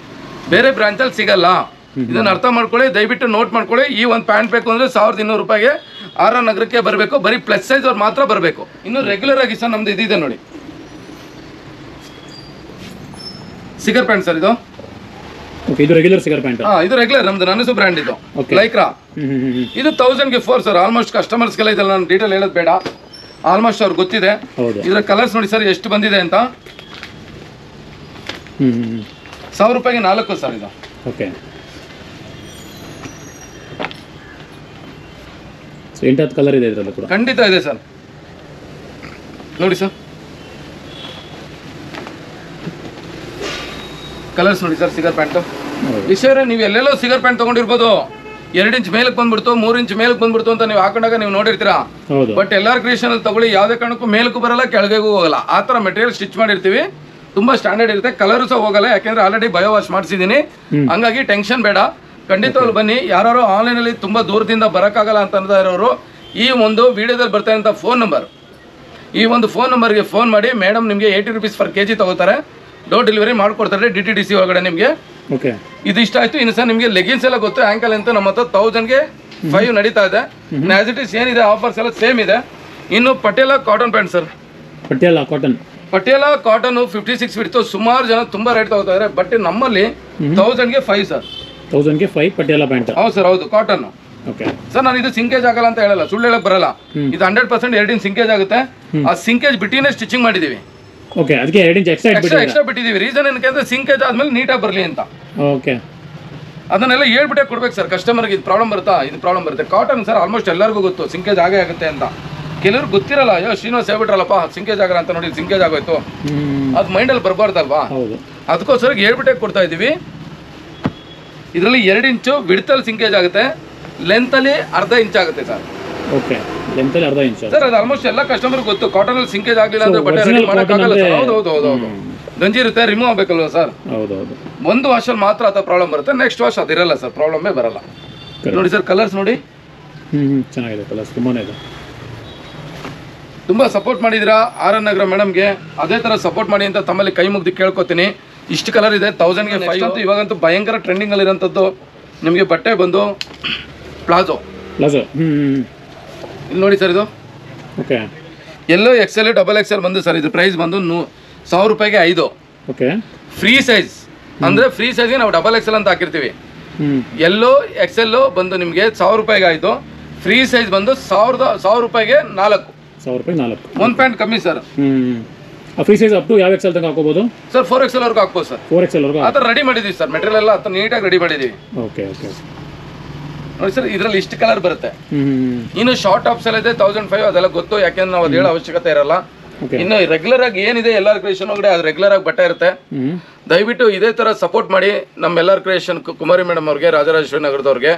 ಬೇರೆ ಬ್ರಾಂಚಲ್ಲಿ ಸಿಗಲ್ಲ. ಇದನ್ನು ಅರ್ಥ ಮಾಡ್ಕೊಳ್ಳಿ, ದಯವಿಟ್ಟು ನೋಟ್ ಮಾಡ್ಕೊಳ್ಳಿ. ಈ ಒಂದು ಪ್ಯಾಂಟ್ ಬೇಕು ಅಂದರೆ 1200 ರೂಪಾಯಿಗೆ RR ನಗರಕ್ಕೆ ಬರಬೇಕು. ಬರೀ ಪ್ಲಸ್ ಸೈಜ್ ಅವ್ರು ಮಾತ್ರ ಬರಬೇಕು. ಇನ್ನು ರೆಗ್ಯುಲರ್ ಆಗಿ ಸರ್ ನಮ್ದು ಇದಿದೆ ನೋಡಿ ಸಿಗರ್ ಪ್ಯಾಂಟ್ ಸರ್. ಇದು ರೆಗ್ಯುಲರ್ ಸಿಗರ್ ಪ್ಯಾಂಟ್. ಇದು ರೆಗ್ಯುಲರ್ ನಮ್ದು ನನಸು ಬ್ರ್ಯಾಂಡ್. ಇದು ಲೈಕ್ರಾ. ಇದು 1000ಗೆ 4 ಸರ್. ಆಲ್ಮೋಸ್ಟ್ ಕಸ್ಟಮರ್ಸ್ಗೆಲ್ಲ ಇದೆಲ್ಲ ನಾನು ಡೀಟೇಲ್ ಹೇಳೋದು ಬೇಡ, ಆಲ್ಮೋಸ್ಟ್ ಅವ್ರಿಗೆ ಗೊತ್ತಿದೆ. ಇದರ ಕಲರ್ಸ್ ನೋಡಿ ಸರ್ ಎಷ್ಟು ಬಂದಿದೆ ಅಂತ. 1000 ರೂಪಾಯಿಗೆ 4 ಸರ್ ಇದು. ಓಕೆ, 8 ಕಲರ್ ಇದೆ ಇದರಲ್ಲಿ ಕೂಡ. ಖಂಡಿತ ಇದೆ ಸರ್. ನೋಡಿ ಸರ್ ಕಲರ್ಸ್ ನೋಡಿ ಸರ್ ಸಿಗರ್ ಪ್ಯಾಂಟು. ವಿಷಯ ನೀವು ಎಲ್ಲೆಲ್ಲೋ ಸಿಗರ್ ಪ್ಯಾಂಟ್ ತೊಗೊಂಡಿರ್ಬೋದು, 2 ಇಂಚ್ ಮೇಲಕ್ಕೆ ಬಂದ್ಬಿಡ್ತು, 3 ಇಂಚ್ ಮೇಲಕ್ಕೆ ಬಂದ್ಬಿಡ್ತು ಅಂತ ನೀವು ಹಾಕೊಂಡಾಗ ನೀವು ನೋಡಿರ್ತೀರಾ. ಬಟ್ LR ಕ್ರಿಯೇಷನ್ ಅಲ್ಲಿ ತಗೊಳ್ಳಿ, ಯಾವುದೇ ಕಾರಣಕ್ಕೂ ಮೇಲಕ್ಕೂ ಬರಲ್ಲ, ಕೆಳಗೆಗೂ ಹೋಗಲ್ಲ. ಆ ಥರ ಮೆಟೀರಿಯಲ್ ಸ್ಟಿಚ್ ಮಾಡಿರ್ತೀವಿ. ತುಂಬಾ ಸ್ಟ್ಯಾಂಡರ್ಡ್ ಇರುತ್ತೆ. ಕಲರು ಸಹ ಹೋಗಲ್ಲ, ಯಾಕೆಂದ್ರೆ ಆಲ್ರೆಡಿ ಬಯೋ ವಾಶ್ ಮಾಡಿಸಿದ್ದೀನಿ. ಹಂಗಾಗಿ ಟೆನ್ಷನ್ ಬೇಡ, ಖಂಡಿತವಾಗ್ಲು ಬನ್ನಿ. ಯಾರು ಆನ್ಲೈನಲ್ಲಿ ತುಂಬ ದೂರದಿಂದ ಬರೋಕ್ಕಾಗಲ್ಲ ಅಂತ ಇರೋರು ಈ ಒಂದು ವಿಡಿಯೋದಲ್ಲಿ ಬರ್ತಾ ಇರೋಂಥ ಫೋನ್ ನಂಬರ್, ಈ ಒಂದು ಫೋನ್ ನಂಬರ್ಗೆ ಫೋನ್ ಮಾಡಿ. ಮೇಡಮ್ ನಿಮಗೆ 80 ರೂಪೀಸ್ ಪರ್ kg ತಗೋತಾರೆ, ಡೋರ್ ಡೆಲಿವರಿ ಮಾಡ್ಕೊಡ್ತಾರೆ DTDC ಒಳಗಡೆ ನಿಮಗೆ. ಇದು ಇಷ್ಟ ಆಯ್ತು. ಇನ್ನು ಸರ್ ನಿಮಗೆ ಲೆಗಿನ್ಸ್ ಎಲ್ಲ ಗೊತ್ತು, ಆ್ಯಂಕಲ್ ಅಂತ ನಮ್ಮ ಹತ್ರ 1000ಗೆ 5 ನಡೀತಾ ಇದೆ. ಆಸ್ ಇಟ್ ಇಸ್ ಏನಿದೆ ಆಫರ್ಸ್ ಎಲ್ಲ ಸೇಮ್ ಇದೆ. ಇನ್ನು Patel cotton pant sir. Patel cotton 56 ಬಿಡ್ತು. ಸುಮಾರು ಜನ ತುಂಬಾ ರೇಟ್ ತಗೋತಾ ಇದ್ದಾರೆ. ಬಟ್ ನಮ್ಮಲ್ಲಿ 1000ಗೆ 5 ಸರ್. 1000ಗೆ 5 ಪಟೇಲ ಪ್ಯಾಂಟ್. ಹೌದು ಸರ್, ಹೌದು ಕಾಟನ್. ಸರ್ ನಾನು ಇದು ಸಿಂಕೇಜ್ ಆಗಲ್ಲ ಅಂತ ಹೇಳಲ್ಲ, ಸುಳ್ಳು ಹೇಳಕ್ ಬರಲ್ಲ. ಇದು 100% 2 ಇಂಚ್ ಸಿಂಕೇಜ್ ಆಗುತ್ತೆ. ಆ ಸಿಂಕೇಜ್ ಬಿಟ್ಟಿನೇ ಸ್ಟಿಚಿಂಗ್ ಮಾಡಿದೀವಿ. ಅದಕ್ಕೆ 2 ಇಂಚ್ ಎಕ್ಸ್ಟ್ರಾ ಬಿಟ್ಟಿದೀವಿ. ರೀಸನ್ ಏನಕ್ಕೆ ಅಂದ್ರೆ ಸಿಂಕೇಜ್ ಆದ್ಮೇಲೆ ನೀಟಾಗಿ ಬರಲಿ ಅಂತ. ಅದನ್ನೆಲ್ಲ ಹೇಳ್ಬಿಟ್ಟೆ ಕೊಡ್ಬೇಕು ಸರ್ ಕಸ್ಟಮರ್ಗೆ. ಇದು ಪ್ರಾಬ್ಲಮ್ ಬರುತ್ತಾ, ಇದು ಪ್ರಾಬ್ಲಮ್ ಬರುತ್ತೆ. ಕಾಟನ್ ಸರ್ ಆಲ್ಮೋಸ್ಟ್ ಎಲ್ಲರಿಗೂ ಗೊತ್ತು ಸಿಂಕೇಜ್ ಆಗೇ ಆಗುತ್ತೆ ಅಂತ. ಕೆಲವ್ರು ಗೊತ್ತಿರಲ್ಲ, ಅಯ್ಯೋ ಶ್ರೀನಿವಾಸ್ ಹೇಳ್ಬಿಟ್ರಲ್ಲಪ್ಪ ಸಿಂಕೇಜ್ ಆಗಲ್ಲ ಅಂತ, ನೋಡಿ ಸಿಂಕೇಜ್ ಆಗೋಯ್ತು, ಅದು ಮೈಂಡಲ್ಲಿ ಬರಬಾರ್ದಲ್ವಾ. ಅದಕ್ಕೋಸ್ಕರ ಹೇಳ್ಬಿಟ್ಟೆ ಕೊಡ್ತಾ ಇದ್ದೀವಿ. ಇದರಲ್ಲಿ 2 ಇಂಚು ವಿಡ್ತಲ್ಲಿ ಸಿಂಕೇಜ್ ಆಗುತ್ತೆ, ಲೆಂತಲ್ಲಿ ಅರ್ಧ ಇಂಚ್ ಆಗುತ್ತೆ ಸರ್. ಸರ್ ಅದು ಆಲ್ಮೋಸ್ಟ್ ಎಲ್ಲ ಕಸ್ಟಮರ್ ಗೊತ್ತು. ಕಾಟನ್ ಅಲ್ಲಿ ಸಿಂಕೇಜ್ ಆಗಲಿಲ್ಲ ಅಂದ್ರೆ ಬಟ್ಟೆ ರೆಡಿ ಮಾಡೋಕ್ಕಾಗಲ್ಲ ಸರ್. ಹೌದು ಗಂಜಿ ಇರುತ್ತೆ, ರಿಮೂವ್ ಆಗಬೇಕಲ್ವ ಸರ್. ಒಂದು ವಾಶಲ್ಲಿ ಮಾತ್ರ ಆ ಪ್ರಾಬ್ಲಮ್ ಬರುತ್ತೆ, ನೆಕ್ಸ್ಟ್ ವಾಶ್ ಅದಿರಲ್ಲ ಸರ್, ಪ್ರಾಬ್ಲಮ್ಮೇ ಬರಲ್ಲ. ನೋಡಿ ಸರ್ ಕಲರ್ಸ್ ನೋಡಿ, ಚೆನ್ನಾಗಿದೆ ಕಲರ್ಸ್, ತುಂಬಾನೇ ಇದೆ. ತುಂಬಾ ಸಪೋರ್ಟ್ ಮಾಡಿದಿರಾ RR ನಗರ ಮೇಡಮ್ಗೆ, ಅದೇ ತರ ಸಪೋರ್ಟ್ ಮಾಡಿ ಅಂತ ತಮ್ಮಲ್ಲಿ ಕೈ ಮುಗ್ದು ಕೇಳ್ಕೊತೀನಿ. ಇಷ್ಟು ಕಲರ್ ಇದೆ 1000ಗೆ 5 ಅಂತ. ಇವಾಗಂತೂ ಭಯಂಕರ ಟ್ರೆಂಡಿಂಗ್ ಅಲ್ಲಿ ಇರೋಂಥದ್ದು ನಿಮಗೆ ಬಟ್ಟೆ ಬಂದು ಪ್ಲಾಜೋ. ಇಲ್ಲಿ ನೋಡಿ ಸರ್, ಇದು ಎಲ್ಲೋ XL XXL ಬಂದು ಸರ್. ಇದು ಪ್ರೈಸ್ ಬಂದು 1000 ರೂಪಾಯಿಗೆ 5. ಫ್ರೀ ಸೈಜ್ ಅಂದ್ರೆ ಫ್ರೀ ಸೈಜ್ಗೆ ನಾವು XXL ಅಂತ ಹಾಕಿರ್ತೀವಿ. ಎಲ್ಲೋ XL ಬಂದು ನಿಮಗೆ 1000 ರೂಪಾಯಿಗೆ ಆಯಿತು. ಫ್ರೀ ಸೈಜ್ ಬಂದು 1000 ರೂಪಾಯಿಗೆ 4. 1000 ರೂಪಾಯಿ 4. ಒಂದು ಪ್ಯಾಂಟ್ ಕಮ್ಮಿ sir. Free size up to ಯಾವ XL ತನಕ ಹಾಕೋಬಹುದು ಸರ್? 4XL ವರೆಗೂ ಹಾಕ್ಬೋದು ಸರ್. 4XL ವರೆಗೂ ಆ ಥರ ರೆಡಿ ಮಾಡಿದ್ದೀವಿ ಸರ್. ಮೆಟೀರಿಯಲ್ ಎಲ್ಲ ಆ ನೀಟಾಗಿ ರೆಡಿ ಮಾಡಿದ್ದೀವಿ. ನೋಡಿ ಸರ್, ಇದರಲ್ಲಿ ಇಷ್ಟು ಕಲರ್ ಬರುತ್ತೆ. ಇನ್ನು ಶಾರ್ಟ್ ಟಾಪ್ಸ್ ಎಲ್ಲ ಇದೆ 1005, ಅದೆಲ್ಲ ಗೊತ್ತು, ಯಾಕೆಂದ್ರೆ ನಾವು ಅದು ಹೇಳೋ ಅವಶ್ಯಕತೆ ಇರಲ್ಲ. ಇನ್ನು ರೆಗ್ಯುಲರ್ ಆಗಿ ಏನಿದೆ LR ಕ್ರಿಯೇಷನ್ ಒಳಗಡೆ ಅದು ರೆಗ್ಯುಲರ್ ಆಗಿ ಬಟ್ಟೆ ಇರುತ್ತೆ. ದಯವಿಟ್ಟು ಇದೇ ತರ ಸಪೋರ್ಟ್ ಮಾಡಿ ನಮ್ಮ LR ಕ್ರಿಯೇಷನ್ ಕುಮಾರಿ ಮೇಡಮ್ ಅವ್ರಿಗೆ, ರಾಜರಾಜೇಶ್ವರಿ ನಗರದವ್ರಿಗೆ.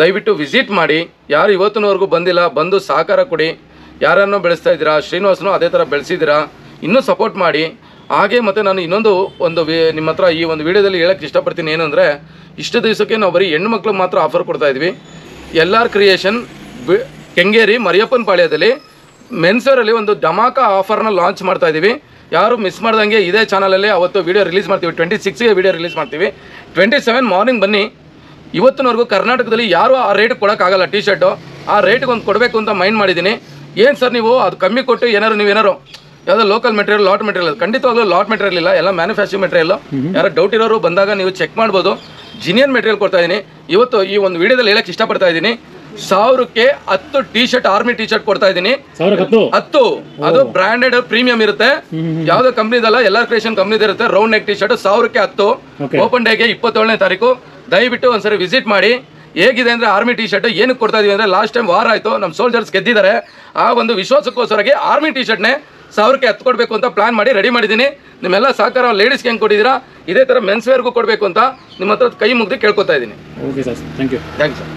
ದಯವಿಟ್ಟು ವಿಸಿಟ್ ಮಾಡಿ. ಯಾರು ಇವತ್ತಿನವರೆಗೂ ಬಂದಿಲ್ಲ, ಬಂದು ಸಹಕಾರ ಕೊಡಿ. ಯಾರನ್ನೋ ಬೆಳೆಸ್ತಾ ಇದ್ದೀರಾ, ಶ್ರೀನಿವಾಸನು ಅದೇ ಥರ ಬೆಳೆಸಿದ್ದೀರಾ, ಇನ್ನೂ ಸಪೋರ್ಟ್ ಮಾಡಿ. ಹಾಗೆ ಮತ್ತು ನಾನು ಇನ್ನೊಂದು ನಿಮ್ಮ ಹತ್ರ ಈ ಒಂದು ವಿಡಿಯೋದಲ್ಲಿ ಹೇಳಕ್ಕೆ ಇಷ್ಟಪಡ್ತೀನಿ. ಏನಂದರೆ, ಇಷ್ಟು ದಿವಸಕ್ಕೆ ನಾವು ಬರೀ ಹೆಣ್ಣು ಮಕ್ಳಿಗೆ ಮಾತ್ರ ಆಫರ್ ಕೊಡ್ತಾ ಇದ್ವಿ. LR ಕ್ರಿಯೇಷನ್ ಕೆಂಗೇರಿ ಮರಿಯಪ್ಪನ ಪಾಳ್ಯದಲ್ಲಿ ಮೆನ್ಸರಲ್ಲಿ ಒಂದು ಧಮಾಕ ಆಫರ್ನ ಲಾಂಚ್ ಮಾಡ್ತಾ ಇದ್ದೀವಿ. ಯಾರು ಮಿಸ್ ಮಾಡ್ದಂಗೆ ಇದೇ ಚಾನಲಲ್ಲಿ ಅವತ್ತು ವೀಡಿಯೋ ರಿಲೀಸ್ ಮಾಡ್ತೀವಿ. 26ಗೆ ವೀಡಿಯೋ ರಿಲೀಸ್ ಮಾಡ್ತೀವಿ. 27 ಮಾರ್ನಿಂಗ್ ಬನ್ನಿ. ಇವತ್ತಿನವರೆಗೂ ಕರ್ನಾಟಕದಲ್ಲಿ ಯಾರೂ ಆ ರೇಟ್ ಕೊಡೋಕ್ಕಾಗಲ್ಲ. ಟಿ ಶರ್ಟು ಆ ರೇಟ್ಗೆ ಒಂದು ಕೊಡಬೇಕು ಅಂತ ಮೈಂಡ್ ಮಾಡಿದ್ದೀನಿ. ಏನು ಸರ್ ನೀವು ಅದು ಕಮ್ಮಿ ಕೊಟ್ಟು ನೀವೇನಾರು ಯಾವುದೋ ಲೋಕಲ್ ಮೆಟೀರಿಯಲ್ ಲಾಟ್ ಮೆಟೀರಿಯಲ್, ಖಂಡಿತವಾಗ್ಲೂ ಲಾಟ್ ಮೆಟೀರಿಯಲ್ ಇಲ್ಲ, ಎಲ್ಲ ಮ್ಯಾನುಫ್ಯಾಕ್ಚರಿಂಗ್ ಮೆಟೀರಿಯಲ್. ಯಾರೋ ಡೌಟ್ ಇರೋರು ಬಂದಾಗ ನೀವು ಚೆಕ್ ಮಾಡ್ಬೋದು. ಜಿನಿಯನ್ ಮೆಟೀರಿಯಲ್ ಕೊಡ್ತಾ ಇದ್ದೀನಿ. ಇವತ್ತು ಈ ಒಂದು ವಿಡಿಯೋದಲ್ಲಿ ಹೇಳಕ್ಕೆ ಇಷ್ಟಪಡ್ತಾ ಇದ್ದೀನಿ, 1000ಕ್ಕೆ 10 T shirt, army T shirt ಕೊಡ್ತಾ ಇದ್ದೀನಿ. 10 ಅದು ಬ್ರಾಂಡೆಡ್ ಪ್ರೀಮಿಯಂ ಇರುತ್ತೆ, ಯಾವುದೋ ಕಂಪ್ನಿದಲ್ಲ, ಎಲ್ಲ ಕ್ರಿಯೇಷನ್ ಕಂಪ್ನಿದ ಇರುತ್ತೆ. ರೌಂಡ್ ನೆಕ್ ಟಿ ಶರ್ಟ್ 1000ಕ್ಕೆ 10. ಓಪನ್ ಡೇಗೆ 27ನೇ ತಾರೀಕು. ದಯವಿಟ್ಟು ಒಂದ್ಸರಿ ವಿಸಿಟ್ ಮಾಡಿ. ಹೇಗಿದೆ ಅಂದರೆ ಆರ್ಮಿ ಟಿ ಶರ್ಟ್ ಏನಕ್ಕೆ ಕೊಡ್ತಾ ಇದೀವಿ ಅಂದರೆ, ಲಾಸ್ಟ್ ಟೈಮ್ ವಾರ ಆಯಿತು, ನಮ್ಮ ಸೋಲ್ಜರ್ಸ್ ಗೆದ್ದಿದ್ದಾರೆ. ಆ ಒಂದು ವಿಶ್ವಾಸಕ್ಕೋಸ್ಕರವಾಗಿ ಆರ್ಮಿ ಟಿ ಶರ್ಟ್ನೇ 1000ಕ್ಕೆ 10 ಕೊಡಬೇಕು ಅಂತ ಪ್ಲಾನ್ ಮಾಡಿ ರೆಡಿ ಮಾಡಿದ್ದೀನಿ. ನಿಮ್ಮೆಲ್ಲ ಸಹಕಾರ ಲೇಡೀಸ್ಗೆ ಹೆಂಗೆ ಕೊಟ್ಟಿದ್ದೀರಾ ಇದೇ ಥರ ಮೆನ್ಸ್ ವೇರ್ಗೂ ಕೊಡಬೇಕು ಅಂತ ನಿಮ್ಮ ಹತ್ರ ಕೈ ಮುಗ್ದು ಕೇಳ್ಕೊತಾ ಇದ್ದೀನಿ. Okay sir, thank you sir.